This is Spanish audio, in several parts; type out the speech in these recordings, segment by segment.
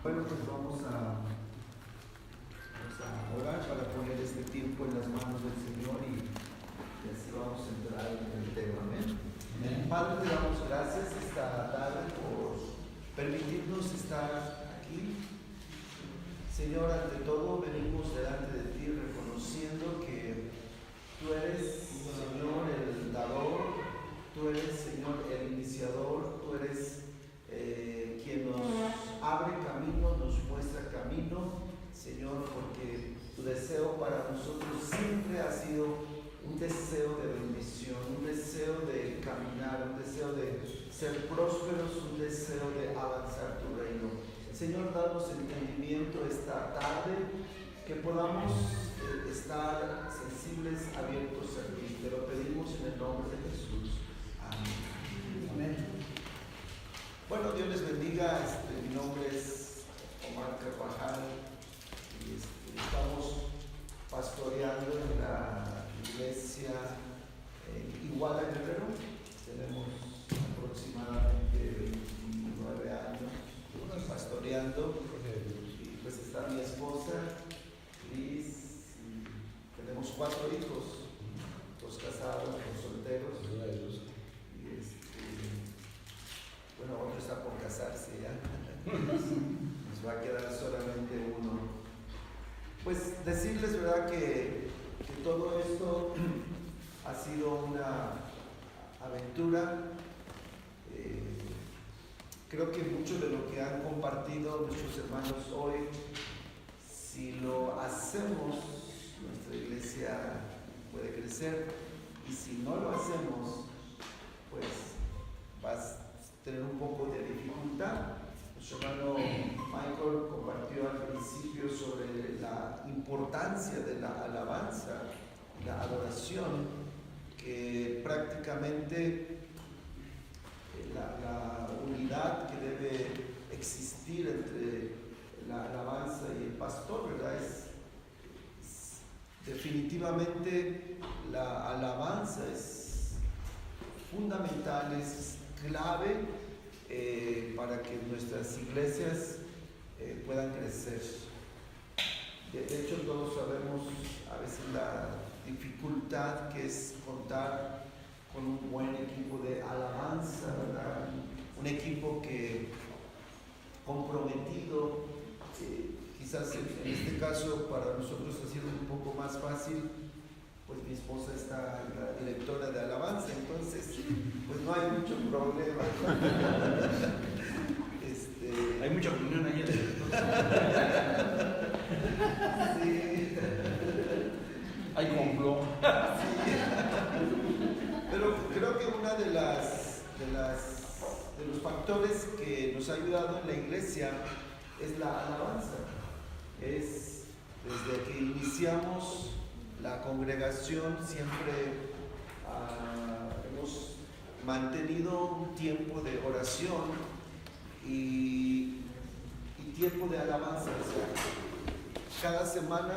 Bueno, pues vamos a orar para poner este tiempo en las manos del Señor y así vamos a entrar en el tema. Amén. Padre, te damos gracias esta tarde por permitirnos estar aquí. Señor, ante todo venimos delante de ti reconociendo que tú eres, Señor, el dador, tú eres, Señor, el iniciador, tú eres quien nos abre camino, nos muestra camino, Señor, porque tu deseo para nosotros siempre ha sido un deseo de bendición, un deseo de caminar, un deseo de ser prósperos, un deseo de avanzar tu reino. Señor, danos entendimiento esta tarde, que podamos estar sensibles, abiertos a ti. Te lo pedimos en el nombre de Jesús. Amén. Amén. Bueno, Dios les bendiga. Mi nombre es Omar Carvajal y estamos pastoreando en la iglesia Iguala Guerrero. Tenemos aproximadamente 29 años pastoreando, y pues está mi esposa Liz, y tenemos 4 hijos, 2 casados, 2 solteros, y bueno, otro está por casarse ya. Nos va a quedar solamente uno. Pues decirles, ¿verdad?, que todo esto ha sido una aventura. Creo que mucho de lo que han compartido nuestros hermanos hoy, si lo hacemos, nuestra iglesia puede crecer, y si no lo hacemos, pues vas a tener un poco de dificultad. Nuestro hermano Michael compartió al principio sobre la importancia de la alabanza, la adoración, que prácticamente la unidad que debe existir entre la alabanza y el pastor, ¿verdad? Es definitivamente la alabanza es fundamental, es clave para que nuestras iglesias puedan crecer. De hecho, todos sabemos a veces la dificultad que es contar con un buen equipo de alabanza, ¿verdad? Un equipo que comprometido, quizás en este caso para nosotros ha sido un poco más fácil, pues mi esposa está la directora de alabanza, entonces pues no hay mucho problema. Hay mucha opinión ahí. Sí. Hay complot. Sí. Pero creo que una de los factores que nos ha ayudado en la iglesia es la alabanza. Es desde que iniciamos la congregación siempre hemos mantenido un tiempo de oración y tiempo de alabanza. O sea, cada semana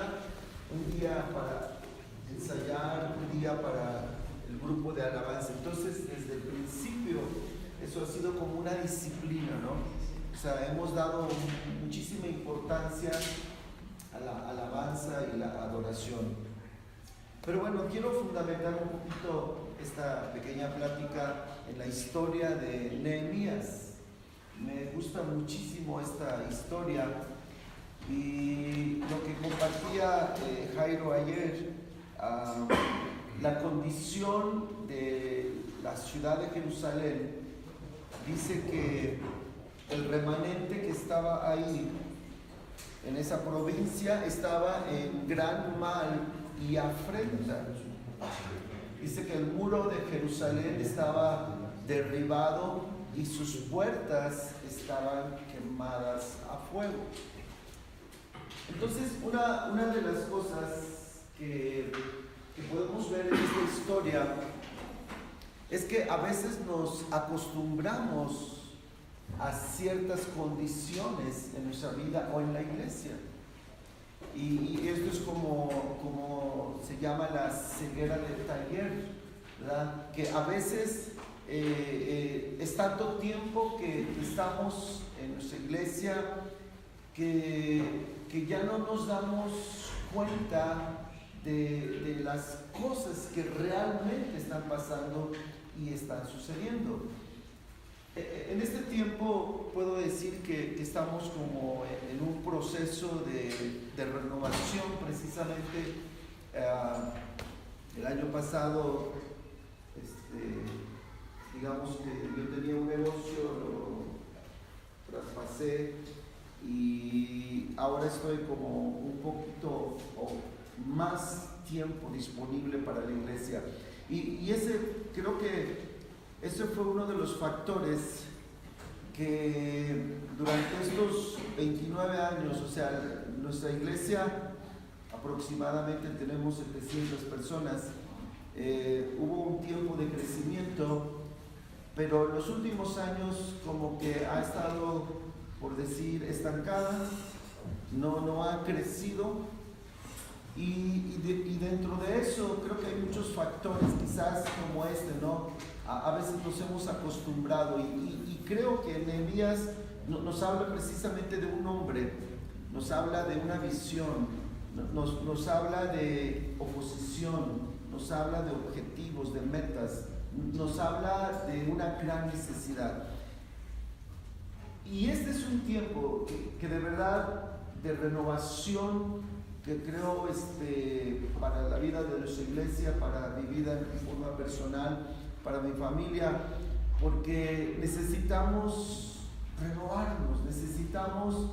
un día para ensayar, un día para el grupo de alabanza. Entonces, desde el principio, eso ha sido como una disciplina, ¿no? O sea, hemos dado muchísima importancia a la alabanza y la adoración. Pero bueno, quiero fundamentar un poquito esta pequeña plática en la historia de Nehemías. Me gusta muchísimo esta historia y lo que compartía Jairo ayer, la condición de la ciudad de Jerusalén, dice que el remanente que estaba ahí en esa provincia estaba en gran mal y afrenta. Dice que el muro de Jerusalén estaba derribado y sus puertas estaban quemadas a fuego. Entonces, una de las cosas que podemos ver en esta historia es que a veces nos acostumbramos a ciertas condiciones en nuestra vida o en la iglesia. Y esto es como se llama la ceguera del taller, ¿verdad? Que a veces es tanto tiempo que estamos en nuestra iglesia que ya no nos damos cuenta de las cosas que realmente están pasando y están sucediendo. En este tiempo puedo decir que estamos como en un proceso de renovación. Precisamente el año pasado, digamos que yo tenía un negocio, lo traspasé y ahora estoy como un poquito o más tiempo disponible para la iglesia. Y creo que ese fue uno de los factores que durante estos 29 años, o sea, nuestra iglesia aproximadamente tenemos 700 personas, hubo un tiempo de crecimiento, pero los últimos años como que ha estado, por decir, estancada, no ha crecido. Y dentro de eso creo que hay muchos factores quizás como ¿no? A veces nos hemos acostumbrado y creo que Nehemías nos habla precisamente de un hombre, nos habla de una visión, nos habla de oposición, nos habla de objetivos, de metas, nos habla de una gran necesidad. Y este es un tiempo que de verdad de renovación, que creo para la vida de nuestra iglesia, para mi vida en forma personal, para mi familia, porque necesitamos renovarnos, necesitamos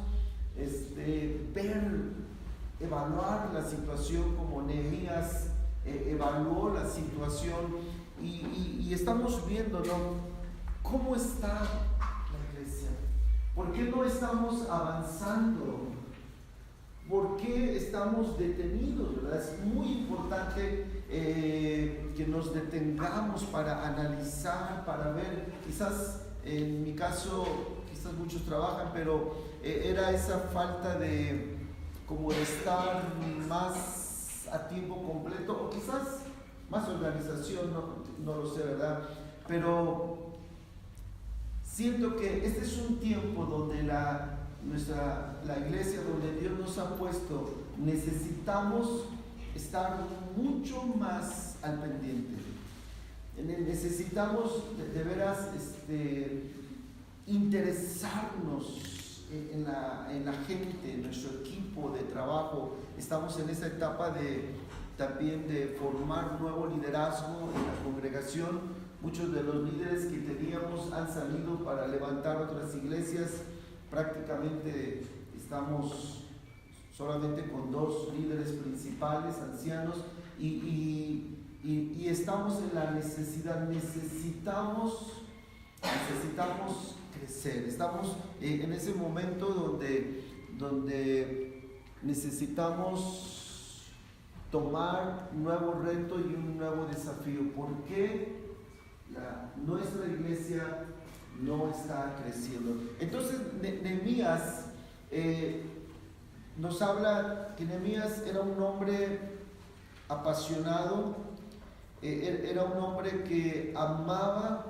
evaluar la situación como Nehemías evaluó la situación y estamos viendo, ¿no? ¿Cómo está la iglesia? ¿Por qué no estamos avanzando? ¿Por qué estamos detenidos? ¿Verdad? Es muy importante que nos detengamos para analizar, para ver. Quizás en mi caso, quizás muchos trabajan, pero era esa falta de estar más a tiempo completo, o quizás más organización, no lo sé, ¿verdad? Pero siento que este es un tiempo donde la iglesia, donde Dios nos ha puesto, necesitamos estar mucho más al pendiente. Necesitamos de veras interesarnos en la gente, en nuestro equipo de trabajo. Estamos en esa etapa también de formar nuevo liderazgo en la congregación. Muchos de los líderes que teníamos han salido para levantar otras iglesias. Prácticamente estamos solamente con 2 líderes principales, ancianos, y estamos en la necesidad, necesitamos crecer, estamos en ese momento donde necesitamos tomar un nuevo reto y un nuevo desafío. ¿Por qué nuestra iglesia no está creciendo? Entonces Nehemías nos habla que Nehemías era un hombre apasionado, era un hombre que amaba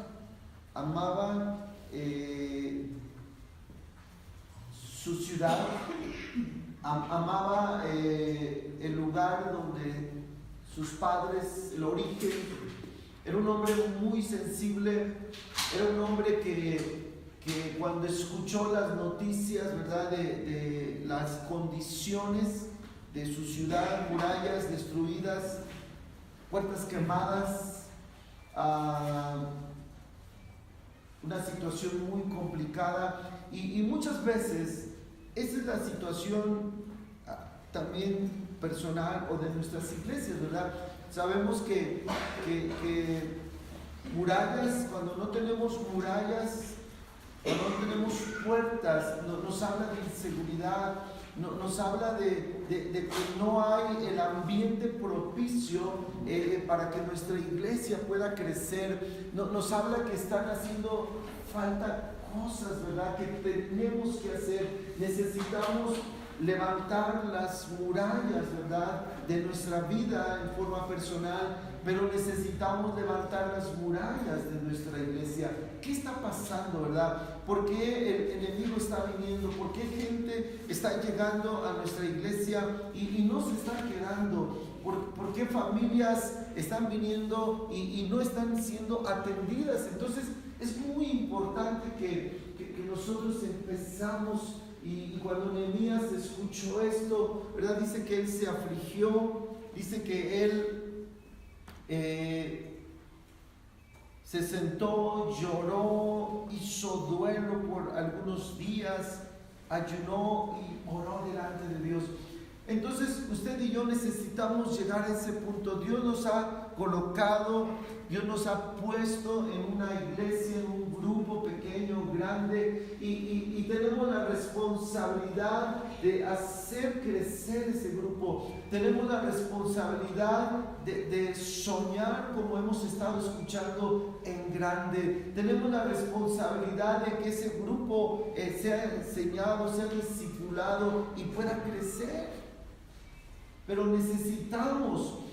su ciudad, amaba el lugar donde sus padres, el origen. Era un hombre muy sensible, era un hombre que cuando escuchó las noticias, ¿verdad?, de las condiciones de su ciudad, murallas destruidas, puertas quemadas, una situación muy complicada, y muchas veces esa es la situación también personal o de nuestras iglesias, ¿verdad? Sabemos que murallas, cuando no tenemos murallas, cuando no tenemos puertas, nos habla de inseguridad, nos habla de que no hay el ambiente propicio para que nuestra iglesia pueda crecer. Nos habla que están haciendo falta cosas, ¿verdad?, que tenemos que hacer. Necesitamos levantar las murallas, ¿verdad?, de nuestra vida en forma personal, pero necesitamos levantar las murallas de nuestra iglesia. ¿Qué está pasando, verdad? ¿Por qué el enemigo está viniendo? ¿Por qué gente está llegando a nuestra iglesia y no se está quedando? ¿Por qué familias están viniendo y no están siendo atendidas? Entonces es muy importante que nosotros empezamos, y cuando Nehemías escuchó esto, ¿verdad? Dice que él se afligió, dice que él se sentó, lloró, hizo duelo por algunos días, ayunó y oró delante de Dios. Entonces usted y yo necesitamos llegar a ese punto. Dios nos ha colocado, Dios nos ha puesto en una iglesia, en un grupo pequeño, grande, y tenemos la responsabilidad de hacer crecer ese grupo. Tenemos la responsabilidad de soñar, como hemos estado escuchando, en grande. Tenemos la responsabilidad de que ese grupo sea enseñado, sea discipulado y pueda crecer. Pero necesitamos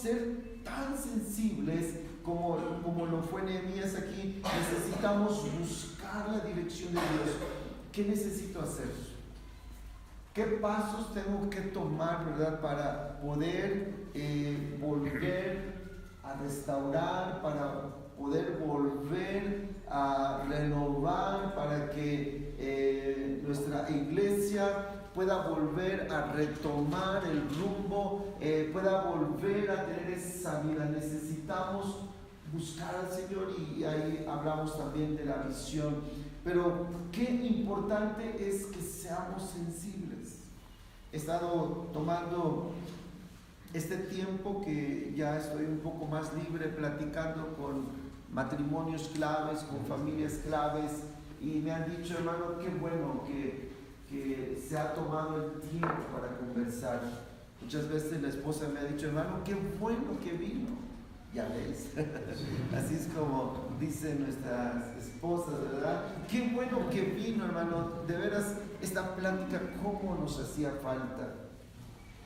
ser tan sensibles como lo fue Nehemías aquí. Necesitamos buscar la dirección de Dios. ¿Qué necesito hacer? ¿Qué pasos tengo que tomar, verdad, para poder volver a restaurar, para poder volver a renovar, para que nuestra iglesia pueda volver a retomar el rumbo, pueda volver a tener esa vida? Necesitamos buscar al Señor, y ahí hablamos también de la visión. Pero qué importante es que seamos sensibles. He estado tomando este tiempo que ya estoy un poco más libre, platicando con matrimonios claves, con familias claves, y me han dicho, hermano, qué bueno que se ha tomado el tiempo para conversar. Muchas veces la esposa me ha dicho, hermano, qué bueno que vino. Ya ves, así es como dicen nuestras esposas, ¿verdad? Qué bueno que vino, hermano. De veras, esta plática, cómo nos hacía falta.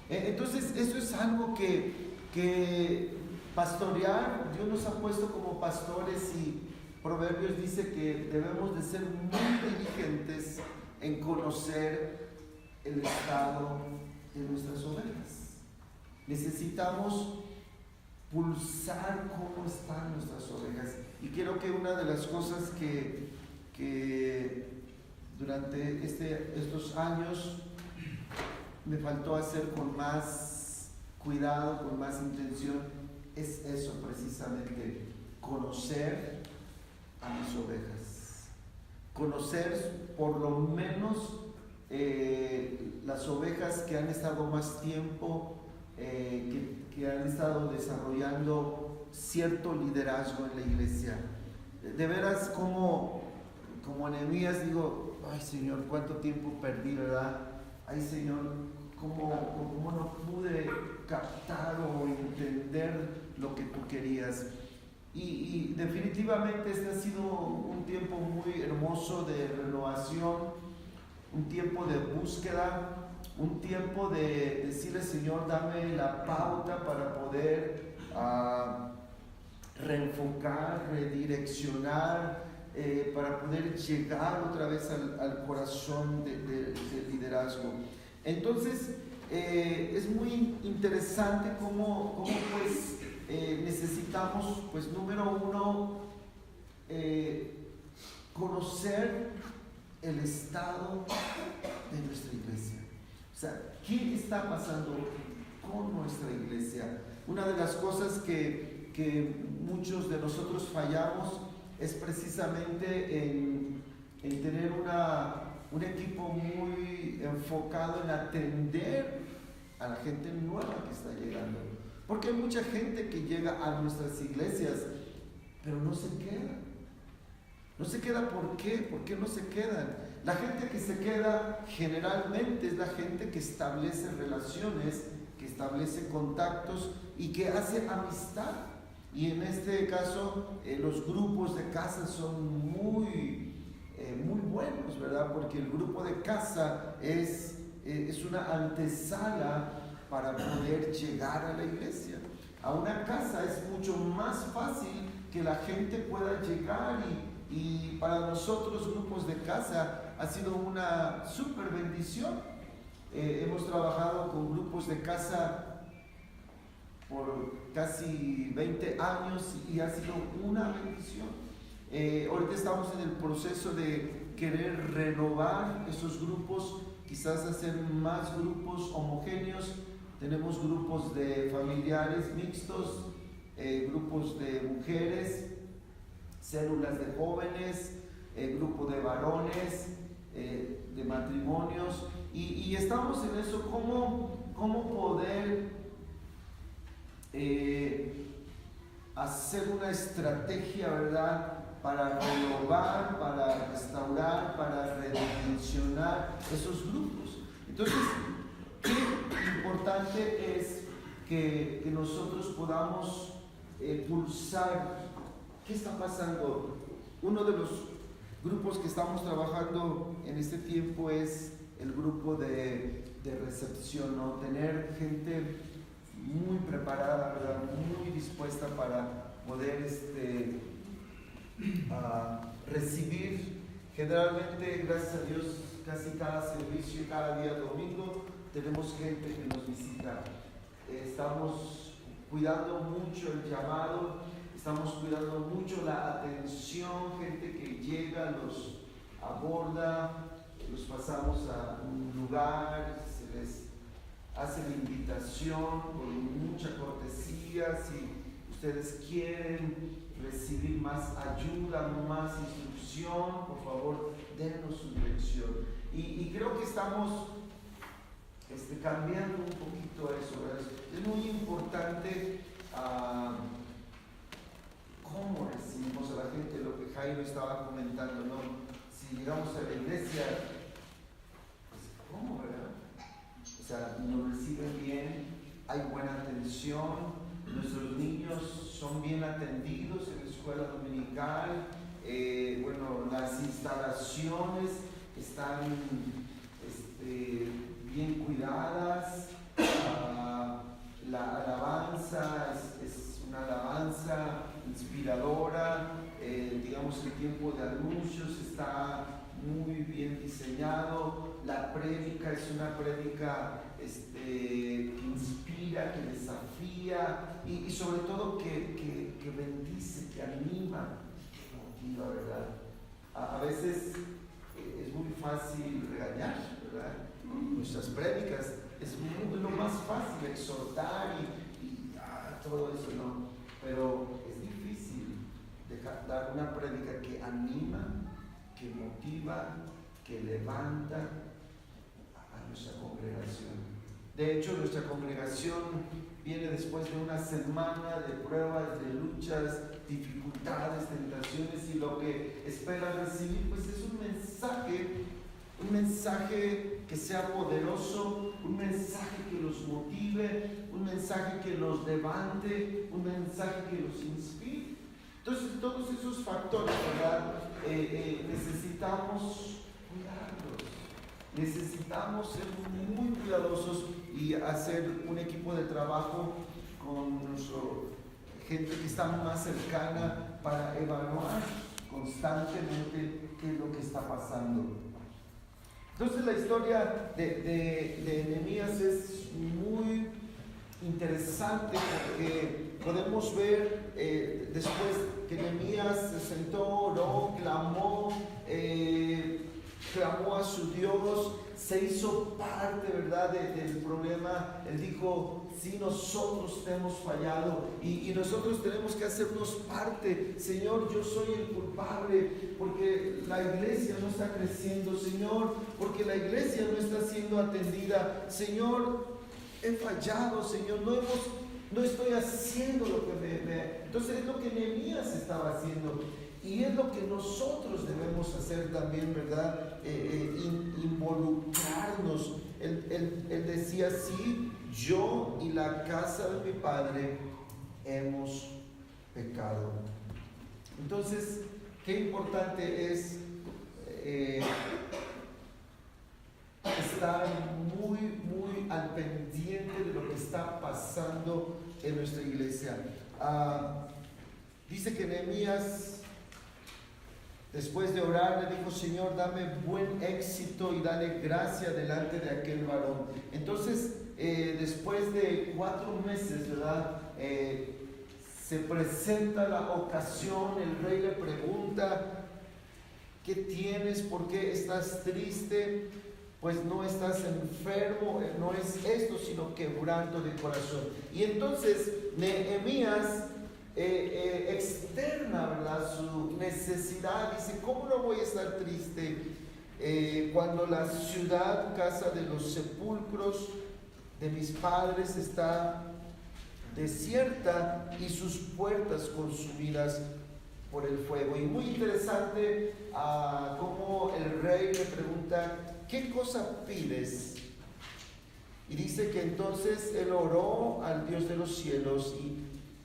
Entonces, eso es algo que pastorear, Dios nos ha puesto como pastores, y Proverbios dice que debemos de ser muy diligentes en conocer el estado de nuestras ovejas. Necesitamos pulsar cómo están nuestras ovejas. Y creo que una de las cosas que durante estos años me faltó hacer con más cuidado, con más intención, es eso precisamente: conocer a mis ovejas. Conocer por lo menos las ovejas que han estado más tiempo, que han estado desarrollando cierto liderazgo en la iglesia. De veras, como Nehemías, digo, ay Señor, cuánto tiempo perdí, ¿verdad? Ay Señor, cómo no pude captar o entender lo que tú querías. Y definitivamente este ha sido un tiempo muy hermoso de renovación, un tiempo de búsqueda, un tiempo de decirle, Señor, dame la pauta para poder reenfocar, redireccionar, para poder llegar otra vez al corazón del liderazgo. Entonces, es muy interesante cómo pues necesitamos, pues número uno, conocer el estado de nuestra iglesia. O sea, ¿qué está pasando con nuestra iglesia? Una de las cosas que muchos de nosotros fallamos es precisamente en tener un equipo muy enfocado en atender a la gente nueva que está llegando. Porque hay mucha gente que llega a nuestras iglesias, pero no se queda. No se queda, ¿por qué? ¿Por qué no se quedan? La gente que se queda generalmente es la gente que establece relaciones, que establece contactos y que hace amistad. Y en este caso, los grupos de casa son muy buenos, ¿verdad? Porque el grupo de casa es una antesala para poder llegar a la iglesia. A una casa es mucho más fácil que la gente pueda llegar y para nosotros grupos de casa ha sido una súper bendición. Hemos trabajado con grupos de casa por casi 20 años y ha sido una bendición. Ahorita estamos en el proceso de querer renovar esos grupos, quizás hacer más grupos homogéneos. Tenemos grupos de familiares mixtos, grupos de mujeres, células de jóvenes, grupo de varones, de matrimonios, y estamos en eso, cómo poder hacer una estrategia, ¿verdad?, para renovar, para restaurar, para redimensionar esos grupos. Entonces, qué importante es que nosotros podamos pulsar qué está pasando. Uno de los grupos que estamos trabajando en este tiempo es el grupo de recepción, ¿no? Tener gente muy preparada, ¿verdad?, muy dispuesta para poder recibir. Generalmente, gracias a Dios, casi cada servicio, cada día domingo, tenemos gente que nos visita. Estamos cuidando mucho el llamado, estamos cuidando mucho la atención, gente que llega, los aborda, los pasamos a un lugar, se les hace la invitación con mucha cortesía. Si ustedes quieren recibir más ayuda, más instrucción, por favor, denos su dirección. Y creo que estamos cambiando un poquito eso, ¿verdad? Es muy importante cómo recibimos a la gente, lo que Jairo estaba comentando, ¿no? Si llegamos a la iglesia, pues ¿cómo, verdad? O sea, nos reciben bien, hay buena atención, nuestros niños son bien atendidos en la escuela dominical, bueno, las instalaciones están bien cuidadas, la alabanza es una alabanza inspiradora, digamos, el tiempo de anuncios está muy bien diseñado, la prédica es una prédica que inspira, que desafía y sobre todo que bendice, que anima, que motiva, ¿verdad? A veces es muy fácil regañar, ¿verdad? Nuestras prédicas es lo más fácil, exhortar y todo eso, ¿no? Pero es difícil dar una prédica que anima, que motiva, que levanta a nuestra congregación. De hecho, nuestra congregación viene después de una semana de pruebas, de luchas, dificultades, tentaciones, y lo que esperan recibir pues es un mensaje que sea poderoso, un mensaje que los motive, un mensaje que los levante, un mensaje que los inspire. Entonces, todos esos factores, ¿verdad? Necesitamos cuidarlos, necesitamos ser muy cuidadosos y hacer un equipo de trabajo con nuestra gente que está más cercana para evaluar constantemente qué es lo que está pasando. Entonces, la historia de Nehemías es muy interesante porque podemos ver después que Nehemías se sentó, oró, clamó a su Dios, se hizo parte, ¿verdad?, del problema. Él dijo: sí, nosotros te hemos fallado y nosotros tenemos que hacernos parte. Señor, yo soy el culpable porque la iglesia no está creciendo, Señor, porque la iglesia no está siendo atendida. Señor, he fallado, Señor, no estoy haciendo lo que me... Entonces es lo que Nehemías estaba haciendo. Y es lo que nosotros debemos hacer también, ¿verdad? Involucrarnos. Él decía: sí, yo y la casa de mi padre hemos pecado. Entonces, qué importante es estar muy al pendiente de lo que está pasando en nuestra iglesia. Dice que Nehemías Después de orar, le dijo: Señor, dame buen éxito y dale gracia delante de aquel varón. Entonces, después de 4 meses, ¿verdad? Se presenta la ocasión, el rey le pregunta: ¿qué tienes? ¿Por qué estás triste? Pues no estás enfermo, no es esto, sino quebranto de corazón. Y entonces Nehemías externa, ¿verdad?, su necesidad. Dice: ¿cómo no voy a estar triste cuando la ciudad, casa de los sepulcros de mis padres, está desierta y sus puertas consumidas por el fuego? Y muy interesante cómo el rey le pregunta: ¿qué cosa pides? Y dice que entonces él oró al Dios de los cielos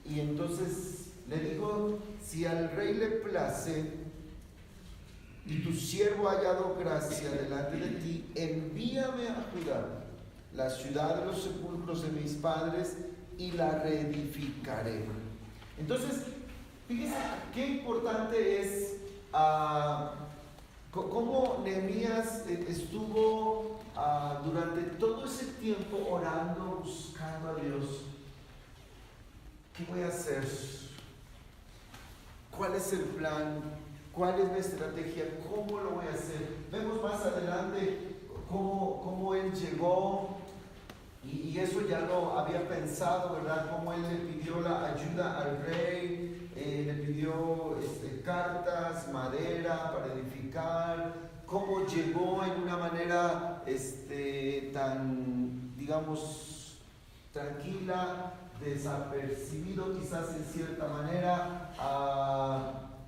y entonces le dijo: si al rey le place y tu siervo ha hallado gracia delante de ti, envíame a Judá, la ciudad de los sepulcros de mis padres, y la reedificaré. Entonces, fíjense qué importante es cómo Nehemías estuvo durante todo ese tiempo orando, buscando a Dios. ¿Qué voy a hacer? ¿Cuál es el plan? ¿Cuál es mi estrategia? ¿Cómo lo voy a hacer? Vemos más adelante cómo él llegó, y eso ya lo había pensado, ¿verdad? Cómo él le pidió la ayuda al rey, le pidió cartas, madera para edificar, cómo llegó en una manera tan, digamos, tranquila, desapercibido quizás en cierta manera,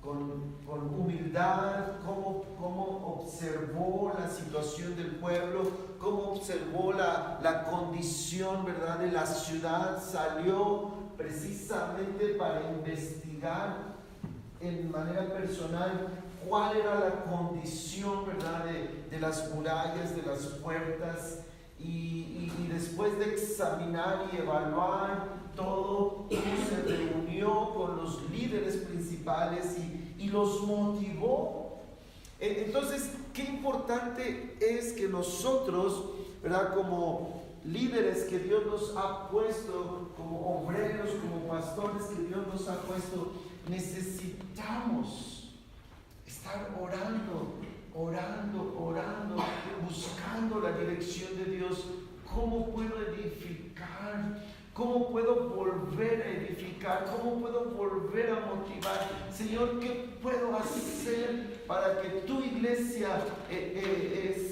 con humildad, cómo observó la situación del pueblo, cómo observó la condición, ¿verdad?, de la ciudad. Salió precisamente para investigar en manera personal cuál era la condición, ¿verdad?, de las murallas, de las puertas, y después de examinar y evaluar todo, se reunió con los líderes principales y los motivó. Entonces, qué importante es que nosotros, ¿verdad?, como líderes que Dios nos ha puesto, como obreros, como pastores que Dios nos ha puesto, necesitamos estar orando, buscando la dirección de Dios. ¿Cómo puedo edificar? ¿Cómo puedo volver a edificar? ¿Cómo puedo volver a motivar? Señor, ¿qué puedo hacer para que tu iglesia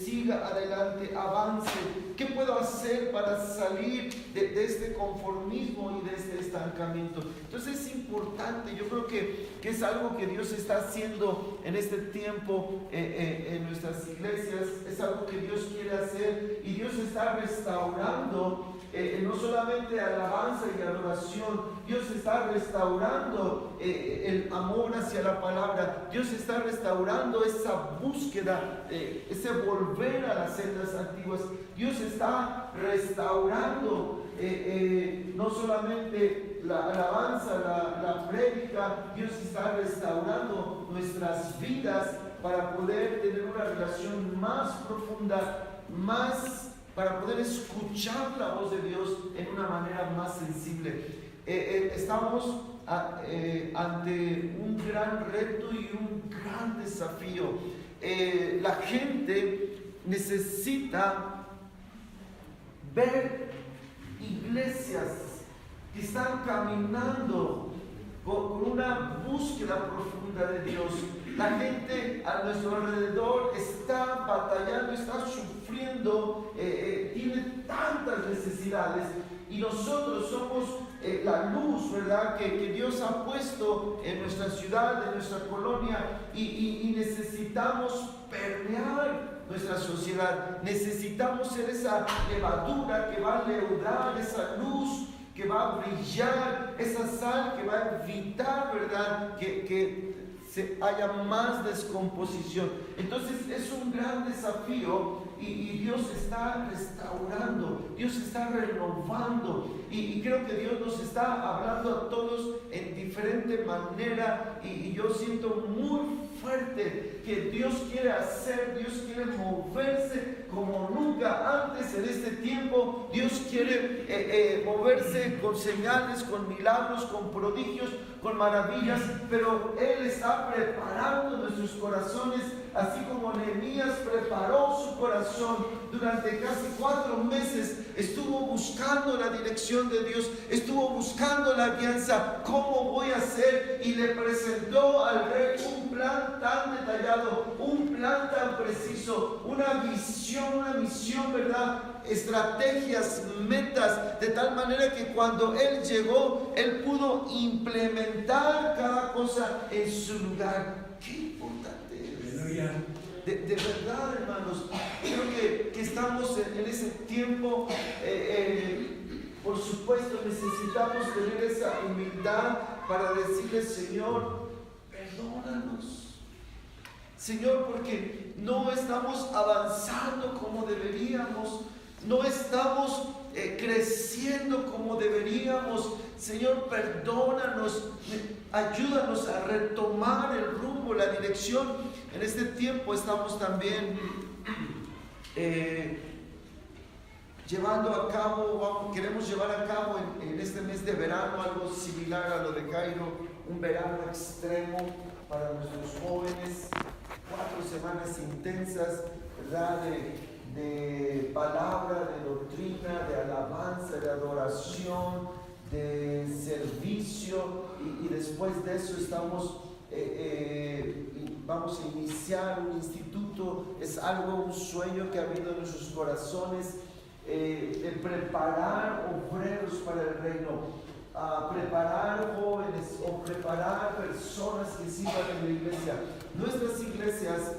siga adelante, avance? ¿Qué puedo hacer para salir de este conformismo y de este estancamiento? Entonces es importante, yo creo que es algo que Dios está haciendo en este tiempo en nuestras iglesias. Es algo que Dios quiere hacer, y Dios está restaurando no solamente alabanza y adoración. Dios está restaurando el amor hacia la palabra. Dios está restaurando esa búsqueda, ese volver a las sendas antiguas. Dios está restaurando no solamente la alabanza, la prédica. Dios está restaurando nuestras vidas para poder tener una relación más profunda, para poder escuchar la voz de Dios en una manera más sensible. Estamos ante un gran reto y un gran desafío. La gente necesita ver iglesias que están caminando con una búsqueda profunda de Dios. La gente a nuestro alrededor está batallando, está sufriendo, tiene tantas necesidades, y nosotros somos la luz, ¿verdad?, que Dios ha puesto en nuestra ciudad, en nuestra colonia, y necesitamos permear nuestra sociedad. Necesitamos ser esa levadura que va a leudar, esa luz que va a brillar, esa sal que va a evitar, ¿verdad?, que haya más descomposición. Entonces es un gran desafío y Dios está restaurando, Dios está renovando y creo que Dios nos está hablando a todos en diferente manera y yo siento muy fuerte que Dios quiere hacer, Dios quiere moverse como nunca antes en este tiempo. Dios quiere moverse con señales, con milagros, con prodigios, con maravillas, pero Él está preparando nuestros corazones, así como Nehemías preparó su corazón durante casi 4 meses. Estuvo buscando la dirección de Dios, estuvo buscando la guianza. ¿Cómo voy a hacer? Y le presentó al rey un plan tan detallado, un plan tan preciso, una misión, ¿verdad? Estrategias, metas, de tal manera que cuando Él llegó, Él pudo implementar cada cosa en su lugar. ¡Qué importante es! De verdad, hermanos, creo que estamos en ese tiempo. Por supuesto, necesitamos tener esa humildad para decirle: Señor, perdónanos. Señor, porque no estamos avanzando como deberíamos, no estamos creciendo como deberíamos. Señor, perdónanos, ayúdanos a retomar el rumbo, la dirección. En este tiempo estamos también llevando a cabo, queremos llevar a cabo en este mes de verano algo similar a lo de Cairo, un verano extremo para nuestros jóvenes, 4 semanas intensas, ¿verdad? De palabra, de doctrina, de alabanza, de adoración, de servicio, y después de eso vamos a iniciar un instituto. Es un sueño que ha habido en nuestros corazones, de preparar obreros para el reino, preparar jóvenes o preparar personas que sirvan en la iglesia. Nuestras iglesias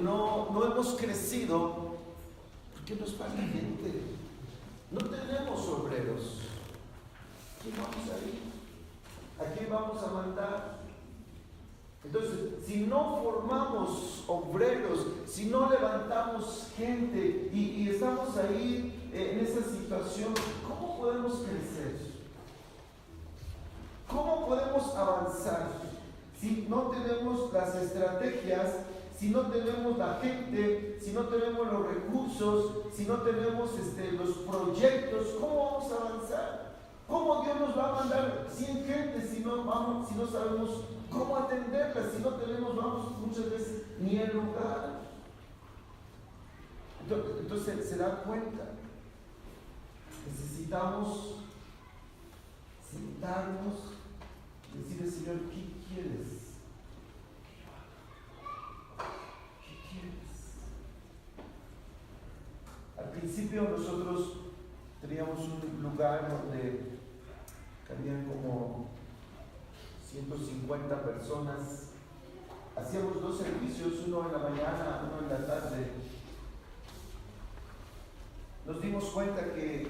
no hemos crecido porque nos falta gente. No tenemos obreros. ¿A quién vamos a ir? ¿A quién vamos a mandar? Entonces, si no formamos obreros, si no levantamos gente y estamos ahí en esa situación, ¿cómo podemos crecer? ¿Cómo podemos avanzar? Si no tenemos las estrategias, si no tenemos la gente, si no tenemos los recursos, si no tenemos los proyectos, ¿cómo vamos a avanzar? ¿Cómo Dios nos va a mandar 100 gente si no sabemos cómo atenderlas, si no tenemos, muchas veces ni el lugar? Entonces se da cuenta, necesitamos sentarnos y decirle: Señor, ¿qué quieres? ¿Qué quieres? Al principio nosotros teníamos un lugar donde cabían como 150 personas. Hacíamos 2 servicios, uno en la mañana, uno en la tarde. Nos dimos cuenta que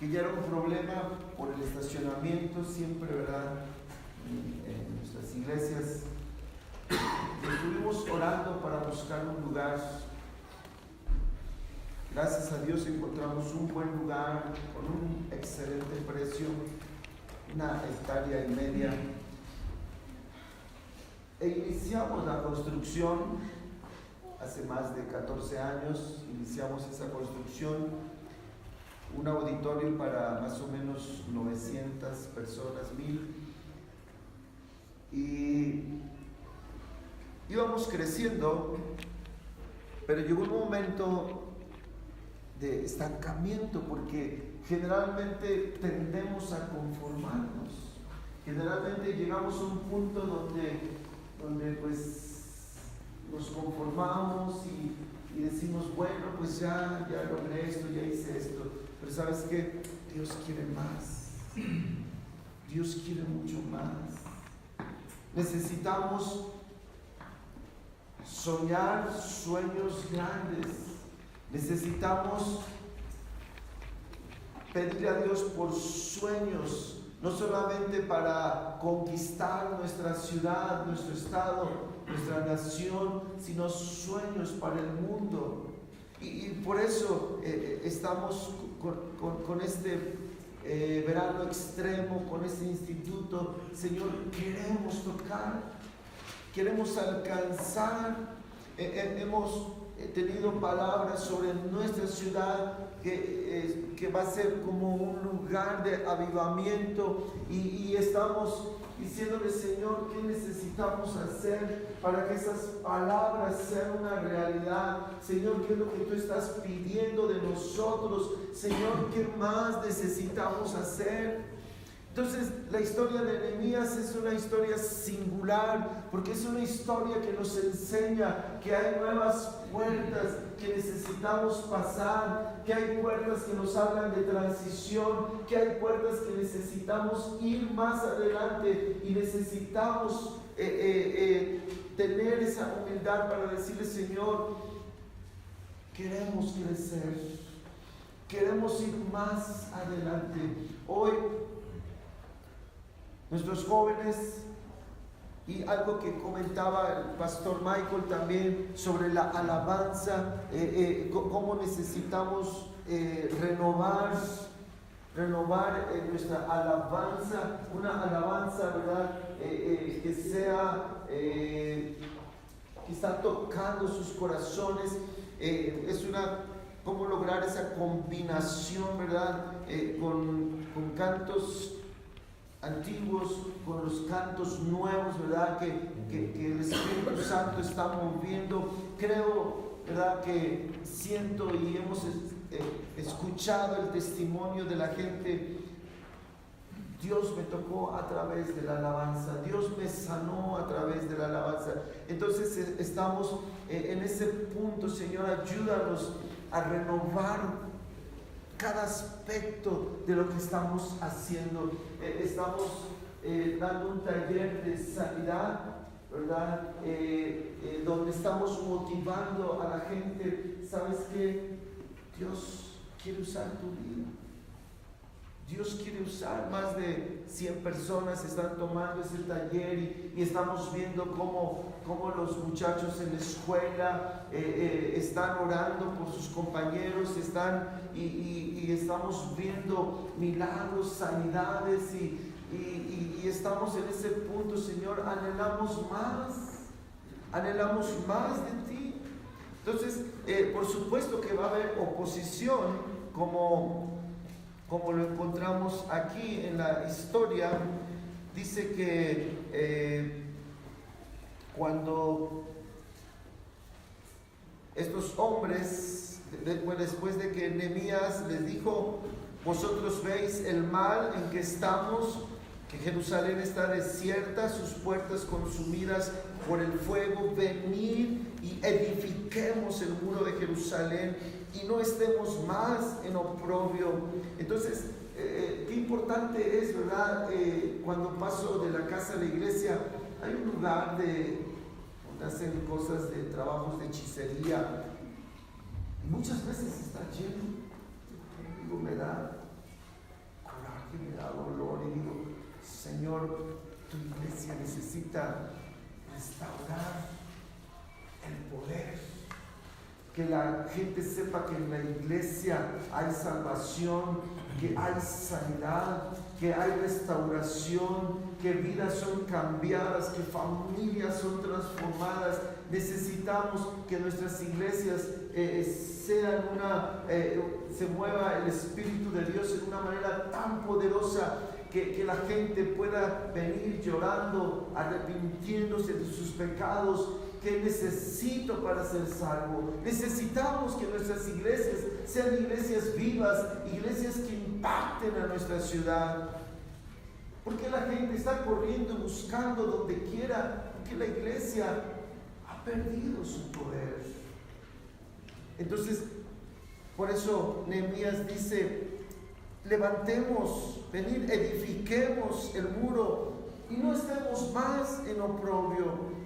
ya era un problema por el estacionamiento, siempre, ¿verdad? En nuestras iglesias. Estuvimos orando para buscar un lugar. Gracias a Dios encontramos un buen lugar con un excelente precio, 1,5 hectáreas. E iniciamos la construcción hace más de 14 años. Iniciamos esa construcción, un auditorio para más o menos 900 personas, 1000. Y íbamos creciendo, pero llegó un momento de estancamiento, porque generalmente tendemos a conformarnos. Generalmente llegamos a un punto donde pues nos conformamos y decimos: bueno, pues ya logré esto, ya hice esto. Pero ¿sabes qué? Dios quiere más. Dios quiere mucho más. Necesitamos soñar sueños grandes. Necesitamos pedirle a Dios por sueños no solamente para conquistar nuestra ciudad, nuestro estado, nuestra nación, sino sueños para el mundo. Y por eso estamos con este verano extremo, con este instituto. Señor, queremos tocar, queremos alcanzar. Hemos tenido palabras sobre nuestra ciudad que va a ser como un lugar de avivamiento, y estamos diciéndole, Señor, ¿qué necesitamos hacer para que esas palabras sean una realidad? Señor, ¿qué es lo que tú estás pidiendo de nosotros? Señor, ¿qué más necesitamos hacer? Entonces, la historia de Nehemías es una historia singular, porque es una historia que nos enseña que hay nuevas puertas que necesitamos pasar, que hay puertas que nos hablan de transición, que hay puertas que necesitamos ir más adelante, y necesitamos tener esa humildad para decirle, Señor, queremos crecer, queremos ir más adelante. Hoy nuestros jóvenes, y algo que comentaba el pastor Michael también sobre la alabanza, cómo necesitamos renovar nuestra alabanza, una alabanza, ¿verdad? Que sea, que está tocando sus corazones. Cómo lograr esa combinación, ¿verdad? Con cantos antiguos, con los cantos nuevos, ¿verdad? Que el Espíritu Santo está moviendo. Creo, ¿verdad? Que siento y hemos escuchado el testimonio de la gente. Dios me tocó a través de la alabanza, Dios me sanó a través de la alabanza. Entonces estamos en ese punto. Señor, ayúdanos a renovar cada aspecto de lo que estamos haciendo. Estamos dando un taller de sanidad, ¿verdad? Donde estamos motivando a la gente. ¿Sabes qué? Dios quiere usar tu vida. Dios quiere usar. Más de 100 personas están tomando ese taller, y estamos viendo cómo los muchachos en la escuela están orando por sus compañeros, y estamos viendo milagros, sanidades, y estamos en ese punto. Señor, anhelamos más de ti. Entonces, por supuesto que va a haber oposición, como lo encontramos aquí en la historia. Dice que cuando estos hombres, después de que Nehemías les dijo, vosotros veis el mal en que estamos, que Jerusalén está desierta, sus puertas consumidas por el fuego, venid y edifiquemos el muro de Jerusalén y no estemos más en oprobio. Entonces, qué importante es, ¿verdad? Cuando paso de la casa a la iglesia, hay un lugar donde hacen cosas de trabajos de hechicería, y muchas veces está lleno. Digo, me da coraje, me da dolor, y digo, Señor, tu iglesia necesita restaurar el poder, que la gente sepa que en la iglesia hay salvación, que hay sanidad, que hay restauración, que vidas son cambiadas, que familias son transformadas. Necesitamos que nuestras iglesias se mueva el Espíritu de Dios en una manera tan poderosa, que la gente pueda venir llorando, arrepintiéndose de sus pecados. ¿Qué necesito para ser salvo? Necesitamos que nuestras iglesias sean iglesias vivas, iglesias que impacten a nuestra ciudad. Porque la gente está corriendo y buscando donde quiera, porque la iglesia ha perdido su poder. Entonces, por eso Nehemías dice, levantemos, venid, edifiquemos el muro y no estemos más en oprobio.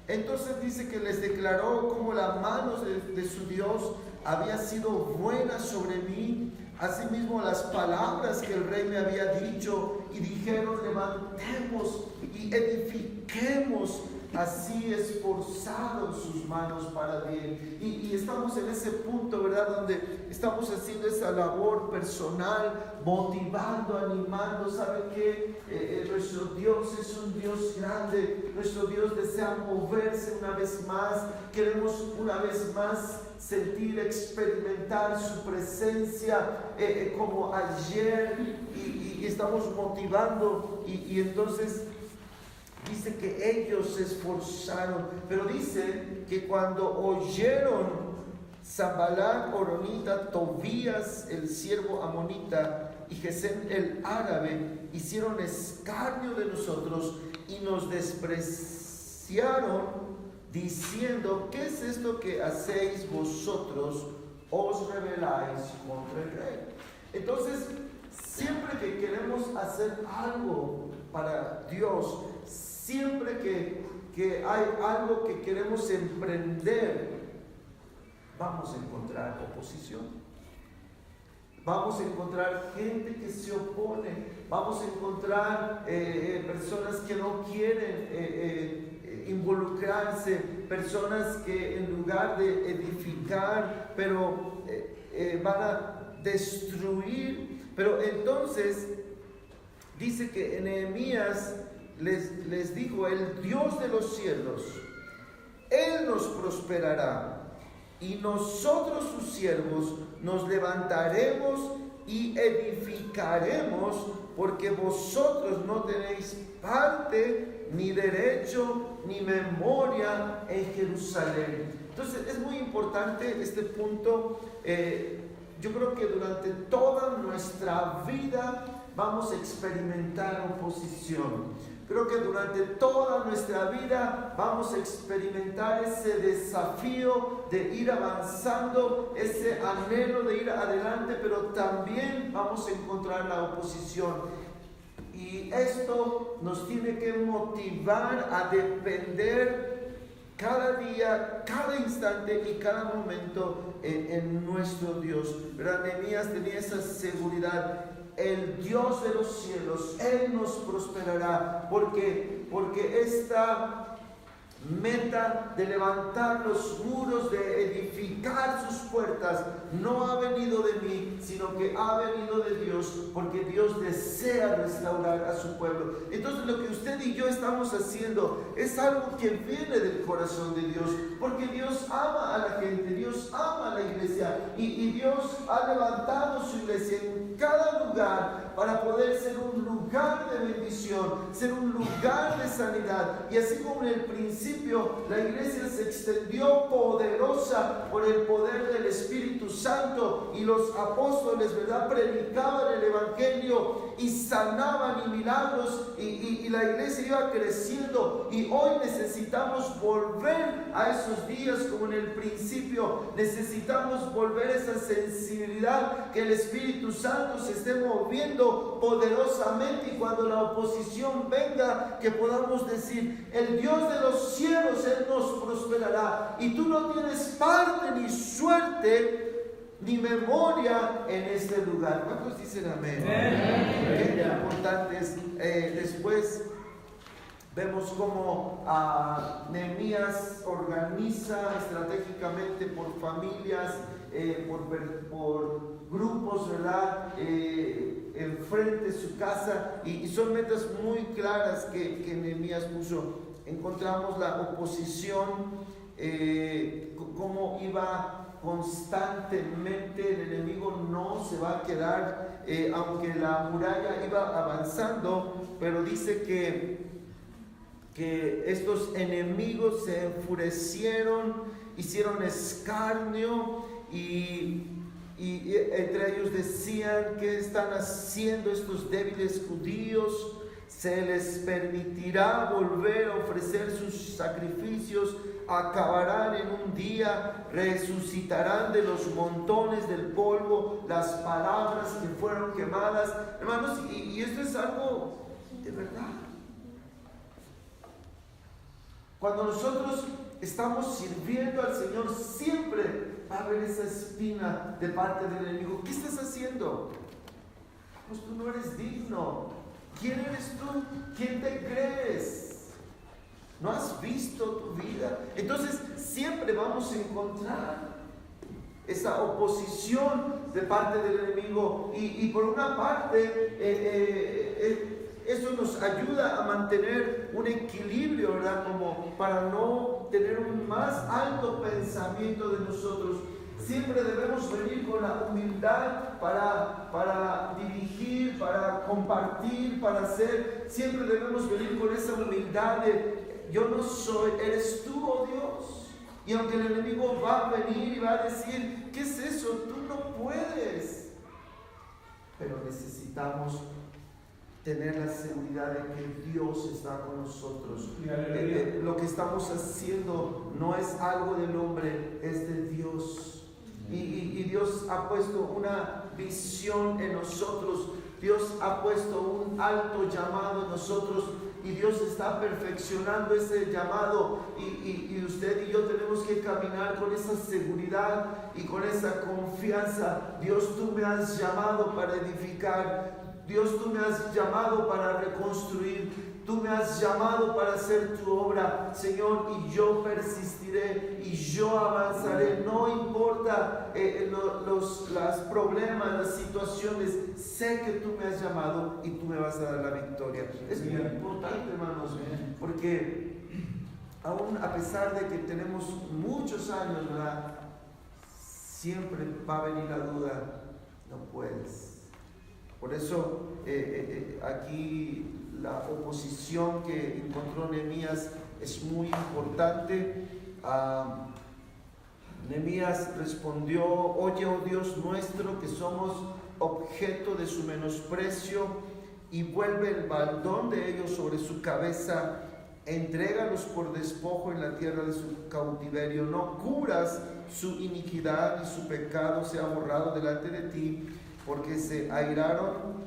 Entonces dice que les declaró como la mano de su Dios había sido buena sobre mí. Asimismo las palabras que el rey me había dicho, y dijeron: levantemos y edifiquemos, así esforzaron sus manos para bien. Y estamos en ese punto, ¿verdad?, donde estamos haciendo esa labor personal, motivando, animando. ¿Saben qué? Nuestro Dios es un Dios grande. Nuestro Dios desea moverse una vez más. Queremos una vez más sentir, experimentar su presencia como ayer, y estamos motivando, y entonces dice que ellos se esforzaron, pero dice que cuando oyeron Sanballat horonita, Tobías el siervo amonita y Gesem el árabe, hicieron escarnio de nosotros y nos despreciaron, diciendo: ¿qué es esto que hacéis vosotros? Os rebeláis contra el rey. Entonces, siempre que queremos hacer algo para Dios, siempre que hay algo que queremos emprender, vamos a encontrar oposición. Vamos a encontrar gente que se opone. Vamos a encontrar personas que no quieren involucrarse, personas que en lugar de edificar, pero van a destruir. Pero entonces dice que Nehemías les dijo: el Dios de los cielos, Él nos prosperará, y nosotros sus siervos nos levantaremos y edificaremos, porque vosotros no tenéis parte, ni derecho, ni memoria en Jerusalén. Entonces es muy importante este punto. Yo creo que durante toda nuestra vida vamos a experimentar oposición. Creo que durante toda nuestra vida vamos a experimentar ese desafío de ir avanzando, ese anhelo de ir adelante, pero también vamos a encontrar la oposición. Y esto nos tiene que motivar a depender cada día, cada instante y cada momento en nuestro Dios. ¿Verdad? Nehemías tenía esa seguridad. El Dios de los cielos, Él nos prosperará, porque esta meta de levantar los muros, de edificar sus puertas, no ha venido de mí, sino que ha venido de Dios, porque Dios desea restaurar a su pueblo. Entonces lo que usted y yo estamos haciendo es algo que viene del corazón de Dios, porque Dios ama a la gente, Dios ama a la iglesia, y Dios ha levantado su iglesia en cada lugar para poder ser un lugar de bendición, ser un lugar de sanidad. Y así como en el principio la iglesia se extendió poderosa por el poder del Espíritu Santo, y los apóstoles, ¿verdad?, predicaban el evangelio y sanaban, y milagros, y la iglesia iba creciendo. Y hoy necesitamos volver a esos días como en el principio. Necesitamos volver a esa sensibilidad, que el Espíritu Santo se esté moviendo poderosamente, y cuando la oposición venga, que podamos decir: el Dios de los cielos, Él nos prosperará, y tú no tienes parte, ni suerte, ni memoria en este lugar. ¿Cuántos dicen amén? Qué importante es. Después vemos cómo Nehemías organiza estratégicamente por familias, por grupos, ¿verdad?, enfrente de su casa, y son metas muy claras que Nehemías puso. Encontramos la oposición, cómo iba constantemente. El enemigo no se va a quedar, aunque la muralla iba avanzando, pero dice que estos enemigos se enfurecieron, hicieron escarnio, y entre ellos decían: ¿qué están haciendo estos débiles judíos? Se les permitirá volver a ofrecer sus sacrificios, acabarán en un día, resucitarán de los montones del polvo las palabras que fueron quemadas. Hermanos, y esto es algo de verdad. Cuando nosotros estamos sirviendo al Señor, siempre va a haber esa espina de parte del enemigo. ¿Qué estás haciendo? Pues tú no eres digno. ¿Quién eres tú? ¿Quién te crees? ¿No has visto tu vida? Entonces siempre vamos a encontrar esa oposición de parte del enemigo. Y por una parte, eso nos ayuda a mantener un equilibrio, ¿verdad? Como para no tener un más alto pensamiento de nosotros. Siempre debemos venir con la humildad para dirigir, para compartir, para hacer. Siempre debemos venir con esa humildad de yo no soy, eres tú, oh Dios. Y aunque el enemigo va a venir y va a decir, ¿qué es eso? Tú no puedes. Pero necesitamos tener la seguridad de que Dios está con nosotros. Lo que estamos haciendo no es algo del hombre, es de Dios. Y Dios ha puesto una visión en nosotros. Dios ha puesto un alto llamado en nosotros. Y Dios está perfeccionando ese llamado. Y usted y yo tenemos que caminar con esa seguridad y con esa confianza. Dios, tú me has llamado para edificar. Dios, tú me has llamado para reconstruir. Tú me has llamado para hacer tu obra, Señor, y yo persistiré y yo avanzaré. No importa los problemas, las situaciones. Sé que tú me has llamado y tú me vas a dar la victoria. Es muy importante, hermanos, porque aún a pesar de que tenemos muchos años, ¿verdad? Siempre va a venir la duda. No puedes. Por eso aquí la oposición que encontró Nehemías es muy importante. Nehemías respondió: oye, oh Dios nuestro, que somos objeto de su menosprecio, y vuelve el baldón de ellos sobre su cabeza, entrégalos por despojo en la tierra de su cautiverio. No cubras su iniquidad y su pecado sea borrado delante de ti, porque se airaron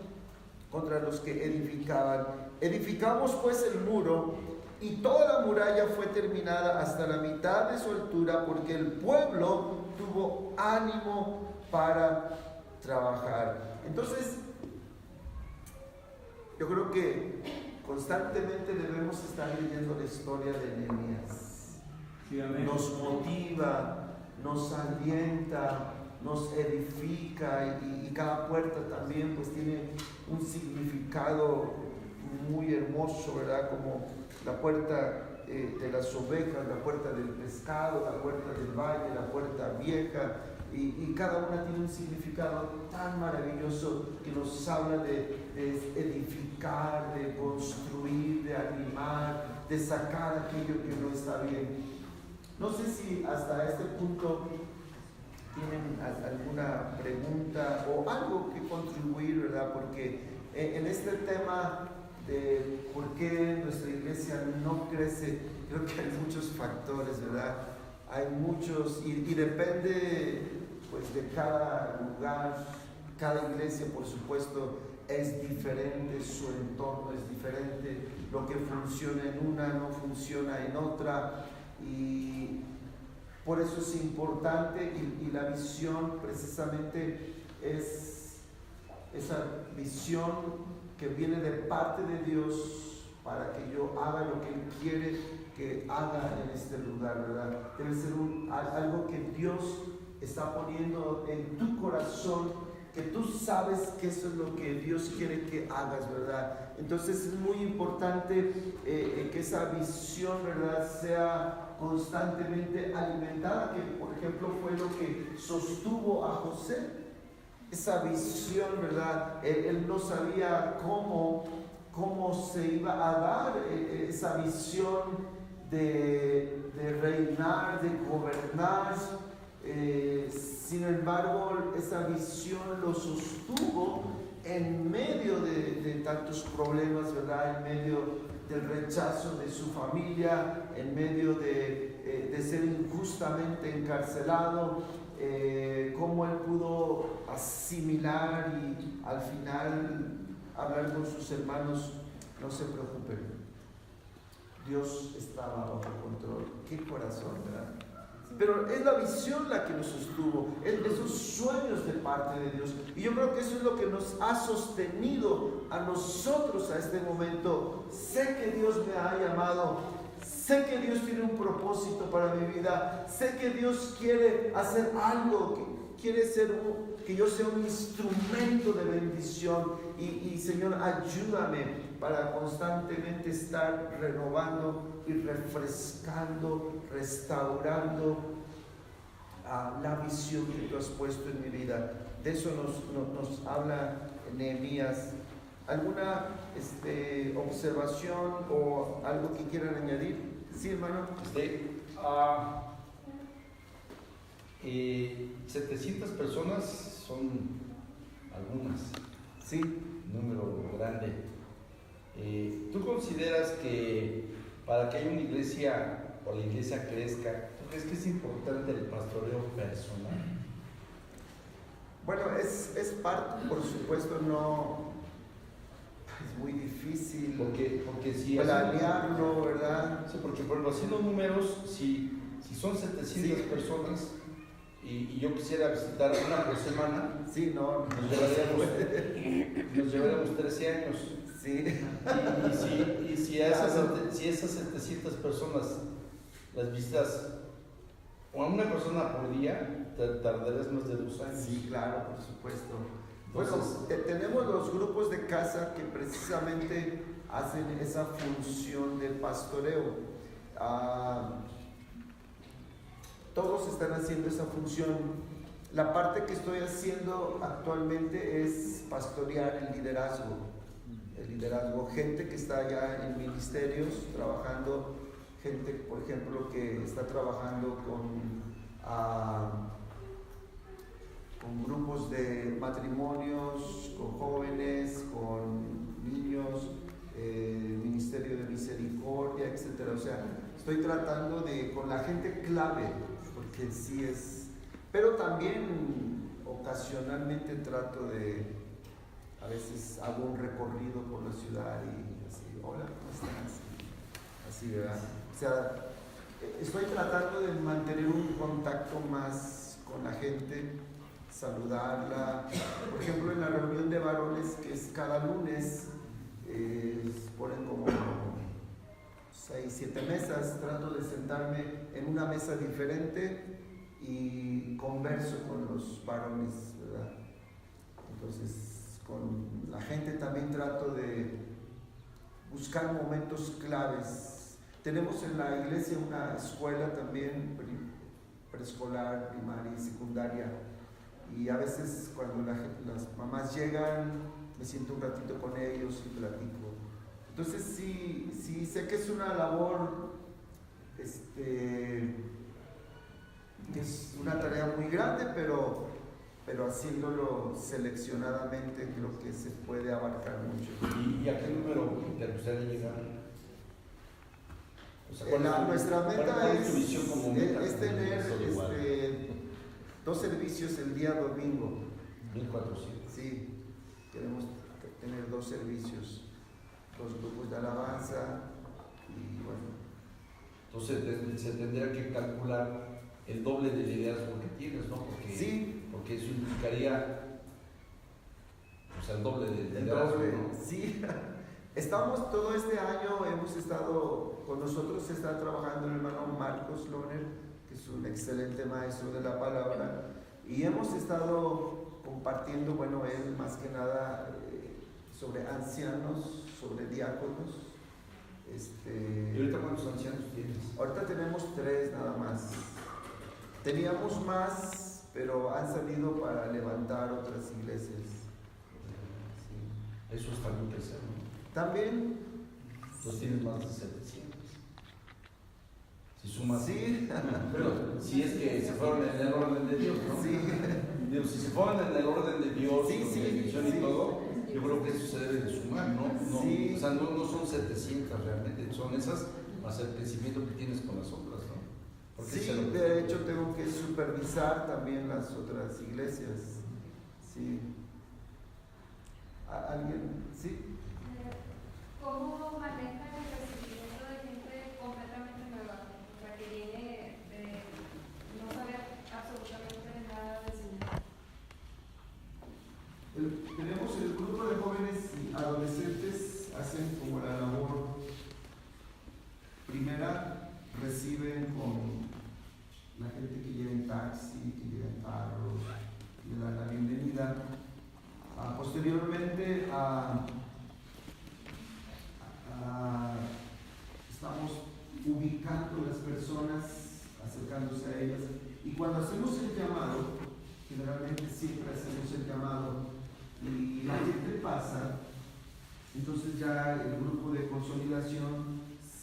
contra los que edificaban. Edificamos pues el muro, y toda la muralla fue terminada hasta la mitad de su altura, porque el pueblo tuvo ánimo para trabajar. Entonces, yo creo que constantemente debemos estar leyendo la historia de Nehemías. Sí, nos motiva, nos alienta, nos edifica, y cada puerta también pues tiene un significado muy hermoso, ¿verdad? Como la puerta de las ovejas, la puerta del pescado, la puerta del valle, la puerta vieja, y cada una tiene un significado tan maravilloso que nos habla de edificar, de construir, de animar, de sacar aquello que no está bien. No sé si hasta este punto tienen alguna pregunta o algo que contribuir, ¿verdad? Porque en este tema de por qué nuestra iglesia no crece, creo que hay muchos factores, ¿verdad? Hay muchos, y depende pues de cada lugar, cada iglesia, por supuesto, es diferente, su entorno es diferente, lo que funciona en una no funciona en otra, y por eso es importante, y la visión precisamente es esa visión que viene de parte de Dios para que yo haga lo que Él quiere que haga en este lugar, ¿verdad? Debe ser algo que Dios está poniendo en tu corazón, que tú sabes que eso es lo que Dios quiere que hagas, ¿verdad? Entonces es muy importante que esa visión, ¿verdad?, sea constantemente alimentada, que por ejemplo fue lo que sostuvo a José. Esa visión, ¿verdad? Él no sabía cómo se iba a dar esa visión de reinar, de gobernar. Sin embargo, esa visión lo sostuvo en medio de tantos problemas, ¿verdad? En medio del rechazo de su familia, en medio de ser injustamente encarcelado. Cómo él pudo asimilar y al final hablar con sus hermanos: no se preocupen, Dios estaba bajo control. Qué corazón, ¿verdad? Pero es la visión la que nos sostuvo, esos sueños de parte de Dios. Y yo creo que eso es lo que nos ha sostenido a nosotros a este momento. Sé que Dios me ha llamado, sé que Dios tiene un propósito para mi vida, sé que Dios quiere hacer algo, que quiere que yo sea un instrumento de bendición. Y Señor, ayúdame para constantemente estar renovando y refrescando, restaurando la visión que tú has puesto en mi vida. De eso nos habla Nehemías. ¿Alguna observación o algo que quieran añadir? Sí, hermano. 700 personas son algunas. Sí. Número grande. ¿Tú consideras que para que haya una iglesia o la iglesia crezca, tú crees que es importante el pastoreo personal? Bueno, es parte, por supuesto, no es muy difícil porque si planearlo, ¿verdad? Sí, porque por ejemplo, haciendo números, si son 700 personas y yo quisiera visitar una por semana, sí, no, nos llevaríamos 13 años. Sí. Y si esas 700 personas las visitas o a una persona por día, tardarías más de 2 años. Sí, claro, por supuesto. Entonces, bueno, tenemos los grupos de casa que precisamente hacen esa función de pastoreo. Todos están haciendo esa función. La parte que estoy haciendo actualmente es pastorear el liderazgo, gente que está ya en ministerios trabajando, gente, por ejemplo, que está trabajando con grupos de matrimonios, con jóvenes, con niños, ministerio de misericordia, etc. O sea, estoy tratando con la gente clave, porque sí es, pero también ocasionalmente trato a veces hago un recorrido por la ciudad y así, hola, ¿cómo estás? Así, ¿verdad? O sea, estoy tratando de mantener un contacto más con la gente, saludarla. Por ejemplo, en la reunión de varones, que es cada lunes, ponen como 6, 7 mesas, trato de sentarme en una mesa diferente y converso con los varones, ¿verdad? Entonces, con la gente también trato de buscar momentos claves. Tenemos en la iglesia una escuela también, preescolar, primaria y secundaria, y a veces cuando las mamás llegan, me siento un ratito con ellos y platico. Entonces sí sé que es una labor, que es una tarea muy grande, pero haciéndolo seleccionadamente creo que se puede abarcar mucho. ¿Y a qué número te gustaría llegar? O sea, nuestra meta es tener 2 servicios el día domingo. 1400. Sí, queremos tener 2 servicios, 2 grupos de alabanza y bueno. Entonces se tendría que calcular el doble de liderazgo que tienes, ¿no? Porque eso implicaría el doble de liderazgo, ¿no? Sí. Estamos todo este año, hemos estado, con nosotros está trabajando el hermano Marcos Lohner, que es un excelente maestro de la palabra, y hemos estado compartiendo, bueno, él más que nada sobre ancianos, sobre diáconos. ¿Y ahorita cuántos ancianos tienes? Ahorita tenemos 3 nada más. Teníamos más, pero han salido para levantar otras iglesias. Sí. Eso está muy pesado, ¿no? También. Entonces tienes más de 700. Si sumas. Sí. Pero si es que se fueron en el orden de Dios, ¿no? Sí. Digo, si se fueron en el orden de Dios, sí, con bendición y todo, yo creo que eso se debe de sumar, ¿no? Sí. O sea, no son 700 realmente, son esas más el crecimiento que tienes con las otras, ¿no? Sí, de hecho tengo que supervisar también las otras iglesias. Sí. ¿Alguien? ¿Sí? ¿Cómo manejan el recibimiento de gente grupo de jóvenes y adolescentes hacen como la labor primera, reciben con la gente que llega en taxi, que llega en carro, le dan la bienvenida. Posteriormente estamos ubicando las personas, acercándose a ellas, y cuando hacemos el llamado, generalmente siempre hacemos el llamado y la gente pasa, entonces ya el grupo de consolidación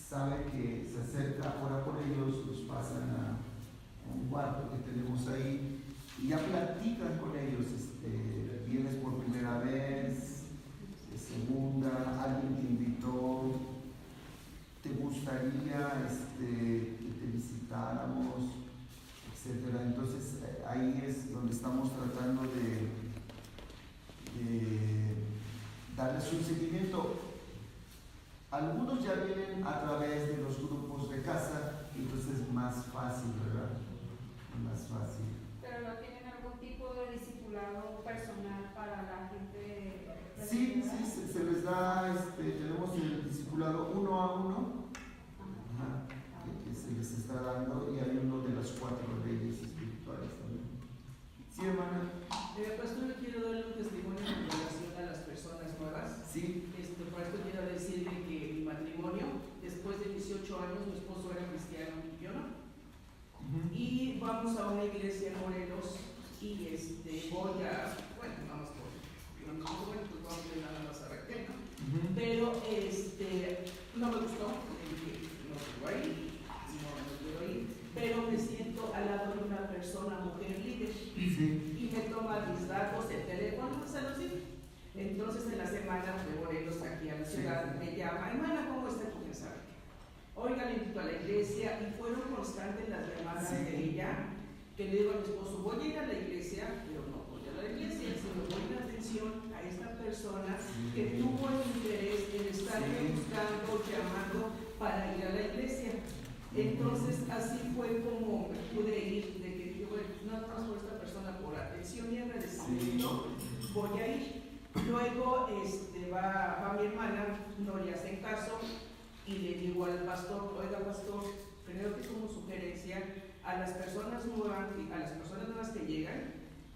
sabe que se acerca, ora por ellos, los pasan a un cuarto que tenemos ahí y ya platican con ellos. Vienes por primera vez, segunda, alguien te invitó, te gustaría que te visitáramos, etcétera. Entonces ahí es donde estamos tratando de darles un seguimiento. Algunos ya vienen a través de los grupos de casa, entonces es más fácil, ¿verdad? Más fácil. ¿Pero no tienen algún tipo de discipulado personal para la gente? Sí, se les da, tenemos el discipulado 1 a 1, que se les está dando, y hay uno de las 4 leyes espirituales también. Sí, hermana. Pastor, yo quiero darle un testimonio en relación a las personas nuevas. Sí. Por esto quiero decirle que mi matrimonio, después de 18 años, mi esposo era cristiano y yo no. Y vamos a una iglesia en Morelos y vamos por, pues vamos a ir nada más a Raquel, ¿no? Pero no me gustó, no quiero ir, no quiero ir, pero me siento al lado de una persona, mujer líder, y me toma mis datos, el teléfono, se los di. Entonces en la semana de Morelos aquí a la ciudad me llama, hermana, ¿cómo está tu mensaje? Oiga, le invito a la iglesia, y fueron constantes las llamadas de ella, que le digo a mi esposo, voy a ir a la iglesia, pero no voy a la iglesia, sino voy a atención a esta persona que tuvo el interés en estarme buscando, llamando para ir a la iglesia. Entonces así fue como pude ir, de que dije, bueno, no más por esta persona, por atención y agradecimiento, voy a ir. Luego va mi hermana, no le hacen caso, y le digo al pastor, oiga pastor, creo que como sugerencia a las personas nuevas que llegan,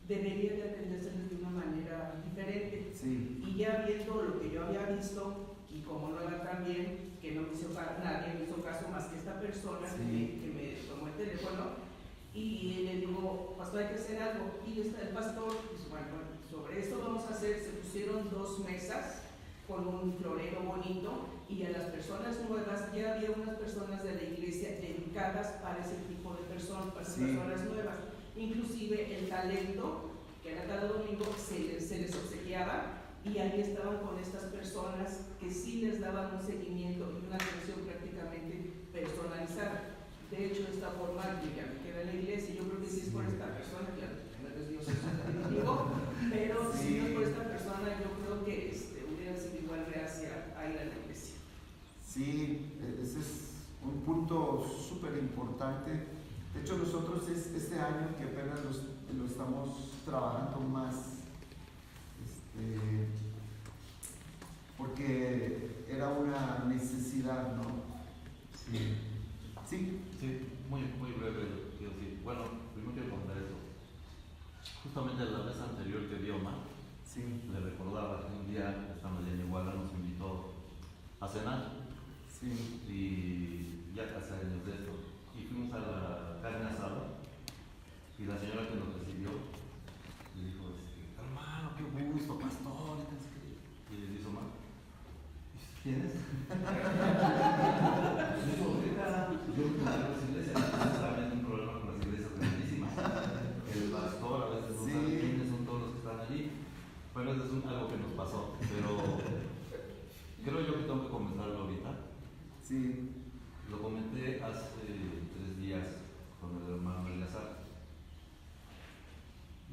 debería de atendérseles de una manera diferente. Y ya viendo lo que yo había visto, y como nueva también, que no me hizo nadie me hizo caso más que esta persona que me tomó el teléfono, y le digo, pastor, hay que hacer algo. Y el pastor dice, bueno, sobre esto vamos a hacer, se pusieron 2 mesas con un florero bonito, y a las personas nuevas, ya había unas personas de la iglesia dedicadas para ese tipo de personas, para esas personas nuevas. Inclusive el talento, que era cada domingo, se les obsequiaba, y ahí estaban con estas personas que sí les daban un seguimiento y una atención prácticamente personalizada. De hecho, de esta forma yo ya me quedé en la iglesia, y yo creo que sí es por esta persona, claro, no es Dios, pero si no es por esta persona, yo creo que hubiera sido igual reacia a ir a la iglesia. Sí, ese es un punto súper importante. De hecho, nosotros este año que apenas lo estamos trabajando más, porque era una necesidad, ¿no? Sí, muy breve, quiero decir. Bueno, primero quiero contar esto. Justamente la vez anterior que vi a Omar, le recordaba que un día, estando allá en Iguala, nos invitó a cenar. Y ya casi años de esto. Y fuimos a la carne asada, y la señora que nos recibió le dijo, hermano, qué gusto, pastor. Y le dijo, Omar, ¿quién es? Yo las iglesias, estaba viendo un problema con las iglesias grandísimas. El pastor a veces no sabe quiénes son todos los que están allí. Bueno, eso es algo que nos pasó, pero creo yo que tengo que comentarlo ahorita. Lo comenté hace 3 días con el hermano Eleazar,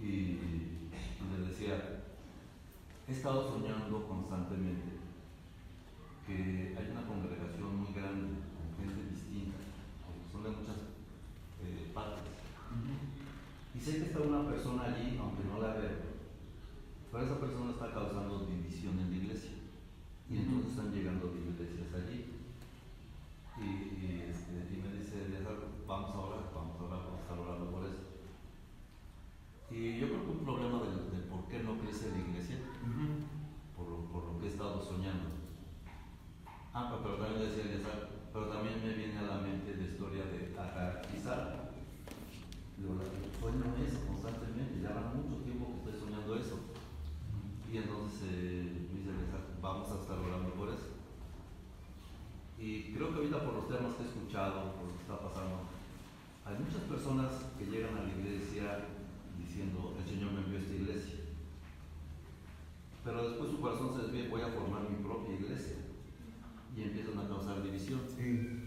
y le decía, he estado soñando constantemente que hay una congregación muy grande, con gente distinta, porque son de muchas partes. Y sé que está una persona allí, aunque no la veo, pero esa persona está causando división Y creo que ahorita por los temas que he escuchado, por lo que está pasando, hay muchas personas que llegan a la iglesia diciendo, el Señor me envió a esta iglesia. Pero después su corazón se desvía, voy a formar mi propia iglesia. Y empiezan a causar división. Sí.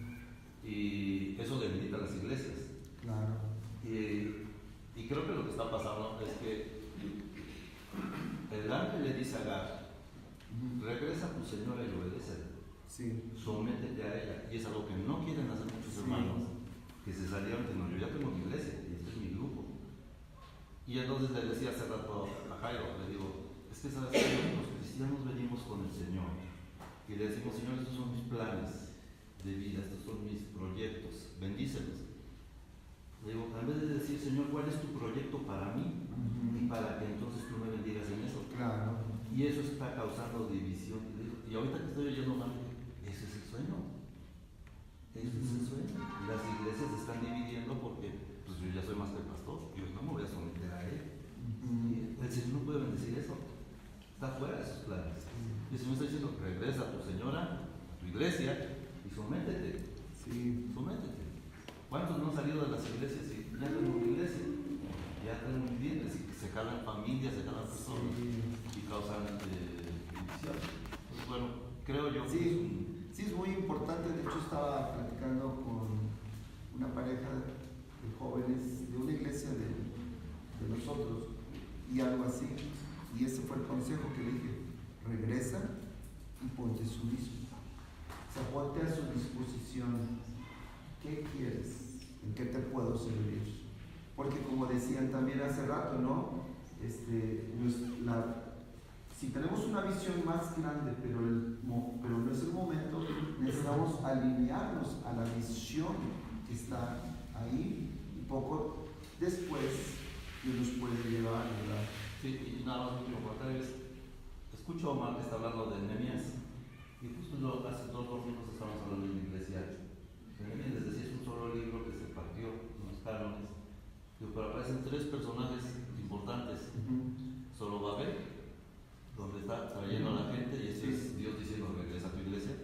Y eso debilita las iglesias. Claro. Y creo que lo que está pasando es que el ángel le dice a Agar, regresa a tu señora y obedécela. Sí. Sométete a ella. Y es algo que no quieren hacer muchos hermanos, que se salieron diciendo, yo ya tengo mi iglesia y este es mi grupo. Y entonces le decía hace rato a Jairo, le digo, es que sabes que los cristianos venimos con el Señor y le decimos, Señor, estos son mis planes de vida, estos son mis proyectos, bendícelos. Le digo, en vez de decir, Señor, ¿cuál es tu proyecto para mí? Y para que entonces tú me bendigas en eso. Claro. Y eso está causando división. Y ahorita que estoy oyendo mal, ese es el sueño. Ese es el sueño. Las iglesias se están dividiendo porque pues yo ya soy más que el pastor, yo no me voy a someter a él. El Señor no puede bendecir eso. Está fuera de sus planes. Y el Señor está diciendo, regresa a tu señora, a tu iglesia y sométete. Sí. Sométete. ¿Cuántos no han salido de las iglesias y ya tengo mi iglesia? Ya tengo mis bienes y se jalan familias, se jalan personas y causan división. Pues bueno, creo yo que sí, es muy importante. De hecho, estaba platicando con una pareja de jóvenes de una iglesia de nosotros y algo así. Y ese fue el consejo que le dije: regresa y ponte sumiso. O sea, ponte a su disposición. ¿Qué quieres? ¿En qué te puedo servir? Porque como decían también hace rato, ¿no? Si tenemos una visión más grande, pero no es el momento, necesitamos alinearnos a la visión que está ahí y poco después Dios nos puede llevar, ¿verdad? Sí, y nada más último comentario es, escucho a Omar que está hablando de Nehemías y justo hace 2 domingos estamos hablando de la iglesia. Nehemías les decía, es un solo libro que se partió en los cánones, pero aparecen 3 personajes importantes. Zorobabel, donde está trayendo a la gente y eso es Dios diciendo, regresa a tu iglesia.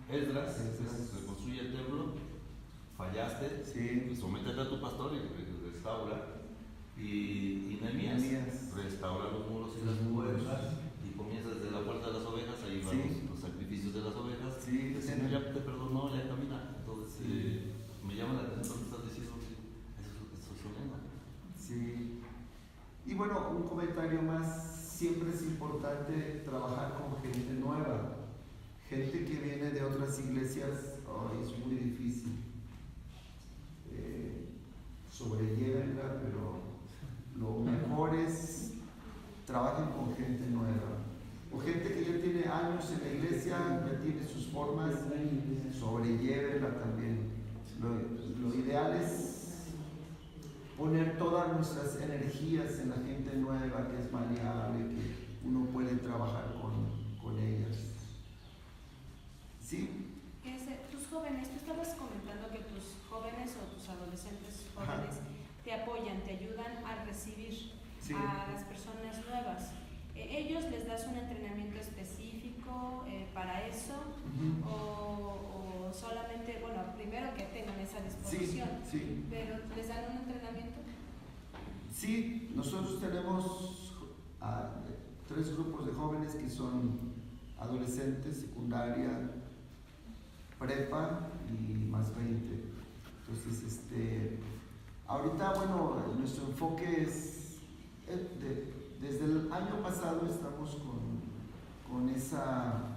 Esdras, reconstruye el templo, fallaste, pues sométete a tu pastor y restaura. Y Nehemías restaura los muros y las puertas y comienza desde la puerta de las ovejas, ahí van los sacrificios de las ovejas. El Señor ya te perdonó, ya camina. Entonces me llama la atención lo que estás diciendo, eso es lo que estoy soñando. Sí. Y bueno, un comentario más: siempre es importante trabajar con gente nueva, gente que viene de otras iglesias. Es muy difícil, sobrellévenla, pero lo mejor es trabajen con gente nueva, o gente que ya tiene años en la iglesia, ya tiene sus formas, sobrellévenla también. Lo ideal es poner todas nuestras energías en la gente nueva, que es maleable, que uno puede trabajar con ellas. ¿Sí? Tus jóvenes, tú estabas comentando que tus jóvenes o tus adolescentes jóvenes te apoyan, te ayudan a recibir a las personas nuevas. ¿Ellos les das un entrenamiento específico para eso? ¿O solamente, bueno, primero que tengan esa disposición, pero les dan un entrenamiento? Sí, nosotros tenemos 3 grupos de jóvenes que son adolescentes, secundaria, prepa y más 20. Entonces, ahorita, bueno, nuestro enfoque es, desde el año pasado estamos con esa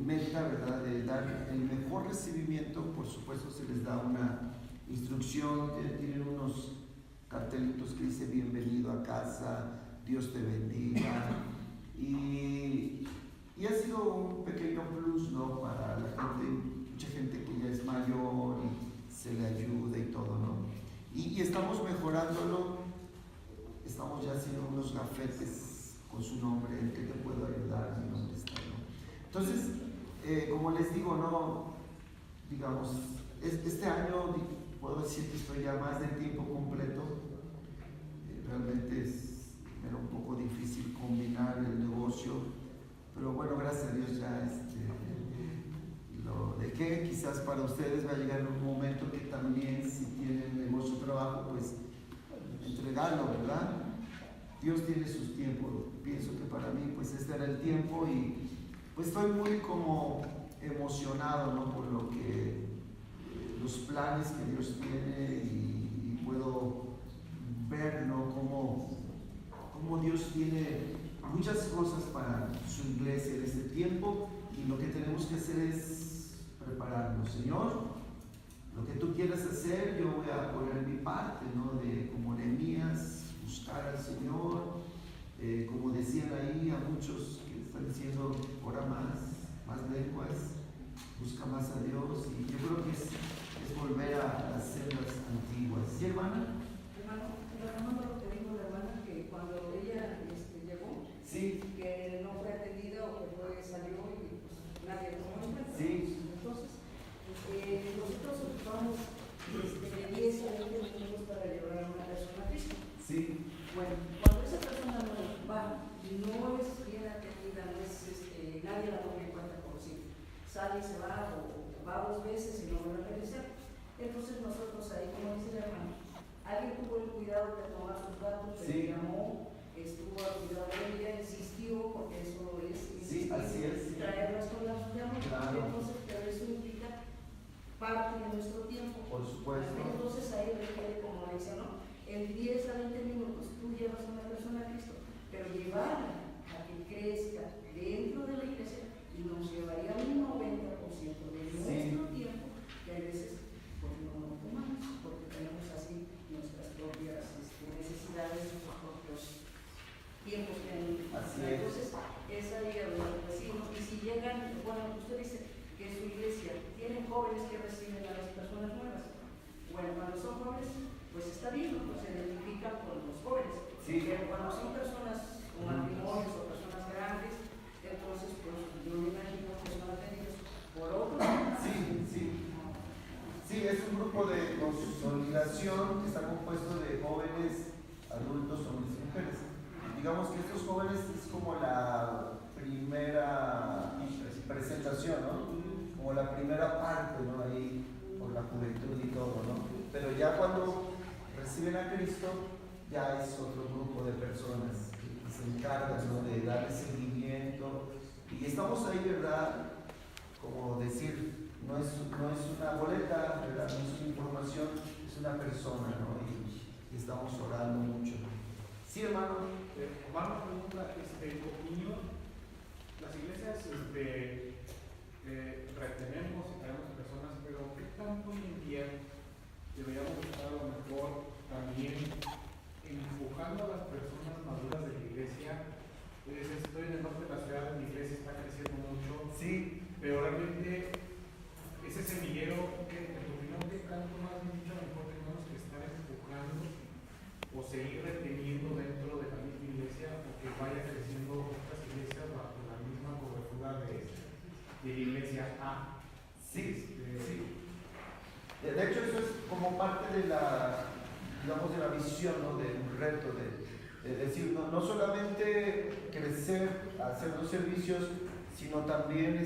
meta, ¿verdad?, de dar el mejor recibimiento. Por supuesto, se les da una instrucción, tienen unos cartelitos que dice bienvenido a casa, Dios te bendiga, y ha sido un pequeño plus, ¿no?, para la gente, mucha gente que ya es mayor y se le ayuda y todo, ¿no? Y estamos mejorándolo, estamos ya haciendo unos gafetes con su nombre: ¿en qué te puedo ayudar? Mi nombre está, ¿no? Entonces, como les digo, ¿no?, digamos, este año puedo decir que estoy ya más de tiempo completo. Realmente era un poco difícil combinar el negocio, pero bueno, gracias a Dios ya ustedes va a llegar un momento que también, si tienen mucho trabajo, pues entregarlo, ¿verdad? Dios tiene sus tiempos. Pienso que para mí, pues este era el tiempo y pues estoy muy como emocionado, ¿no? Por lo que los planes que Dios tiene y puedo ver, ¿no? Cómo Dios tiene muchas cosas para su iglesia en este tiempo, y lo que tenemos que hacer es prepararnos. Señor, lo que tú quieras hacer, yo voy a poner mi parte, ¿no? De como Nehemías, buscar al Señor, como decían ahí a muchos que están diciendo, ora más lenguas, busca más a Dios, y yo creo que es volver a las sendas antiguas. ¿Sí, hermana? Hermano, lo que dijo la hermana, que cuando ella llegó, sí, que no fue atendida o que salió y pues nadie tomó en cuenta. Sí. Entonces, nosotros ocupamos de 10 a 20 minutos para llevar a una persona a Cristo. Sí. Bueno, cuando esa persona no va y no es bien atendida, no es, nadie la toma en cuenta, por decir, sale y se va o va 2 veces y no vuelve a regresar. Entonces nosotros ahí, como dice el hermano, alguien tuvo el cuidado de tomar sus datos, sí, le llamó, estuvo al cuidado de ella, insistió, porque eso es, sí, así es, traerlas con las llamas, claro. Entonces, pero eso implica parte de nuestro tiempo. Por supuesto. Entonces ahí requiere, como dice, ¿no? En 10 a 20 minutos tú llevas a una persona a Cristo, pero llevarla a que crezca dentro de la iglesia nos llevaría un 90% de nuestro tiempo, que a veces pues no lo tomamos, porque tenemos así nuestras propias necesidades, nuestros propios tiempos que entonces es ahí a donde decimos. Y si llegan, bueno, usted dice que en su iglesia tienen jóvenes que reciben a las personas nuevas. Bueno, cuando son jóvenes, pues está bien, pues se identifican con los jóvenes. Sí. Pero cuando son personas con matrimonios o personas grandes, entonces pues yo me imagino que son atendidos por otros. Sí, es un grupo de consolidación que está compuesto de jóvenes, adultos, hombres y mujeres. Digamos que estos jóvenes es como la primera presentación, ¿no? Como la primera parte, ¿no? Ahí, por la juventud y todo, ¿no? Pero ya cuando reciben a Cristo, ya es otro grupo de personas que se encargan, ¿no? De darle seguimiento. Y estamos ahí, ¿verdad? Como decir, no es una boleta, ¿verdad? No es una información, es una persona, ¿no? Y estamos orando mucho. Sí, hermano. Hermano, pregunta, opinión. Las iglesias retenemos y traemos personas, pero ¿qué tanto hoy en día deberíamos estar a lo mejor también empujando a las personas maduras de la iglesia? Estoy en el norte de la ciudad, mi iglesia está creciendo mucho, Sí, pero realmente ese semillero, en tu opinión, ¿qué tanto más dicho a lo mejor tenemos que estar empujando o seguir reteniendo dentro de la misma iglesia o que vaya creciendo otras iglesias bajo la misma cobertura de la iglesia A? sí. De hecho, eso es como parte de la, digamos, de la visión, ¿no? De un reto, de decir, no solamente crecer, hacer los servicios, sino también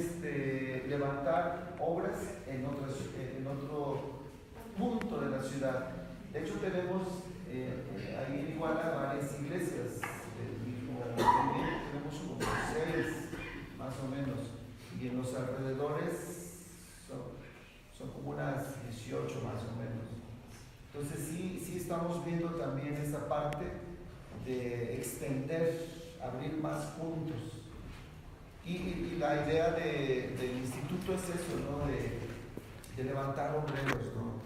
levantar obras en otro punto de la ciudad. De hecho, tenemos ahí en Iguala varias iglesias, tenemos como 6 más o menos, y en los alrededores son como unas 18 más o menos. Entonces sí estamos viendo también esa parte de extender, abrir más puntos. Y la idea del instituto es eso, ¿no? De levantar obreros, ¿no?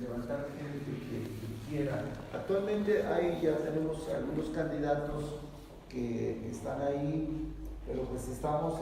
Levantar gente que quiera. Actualmente ya tenemos algunos candidatos que están ahí, pero pues estamos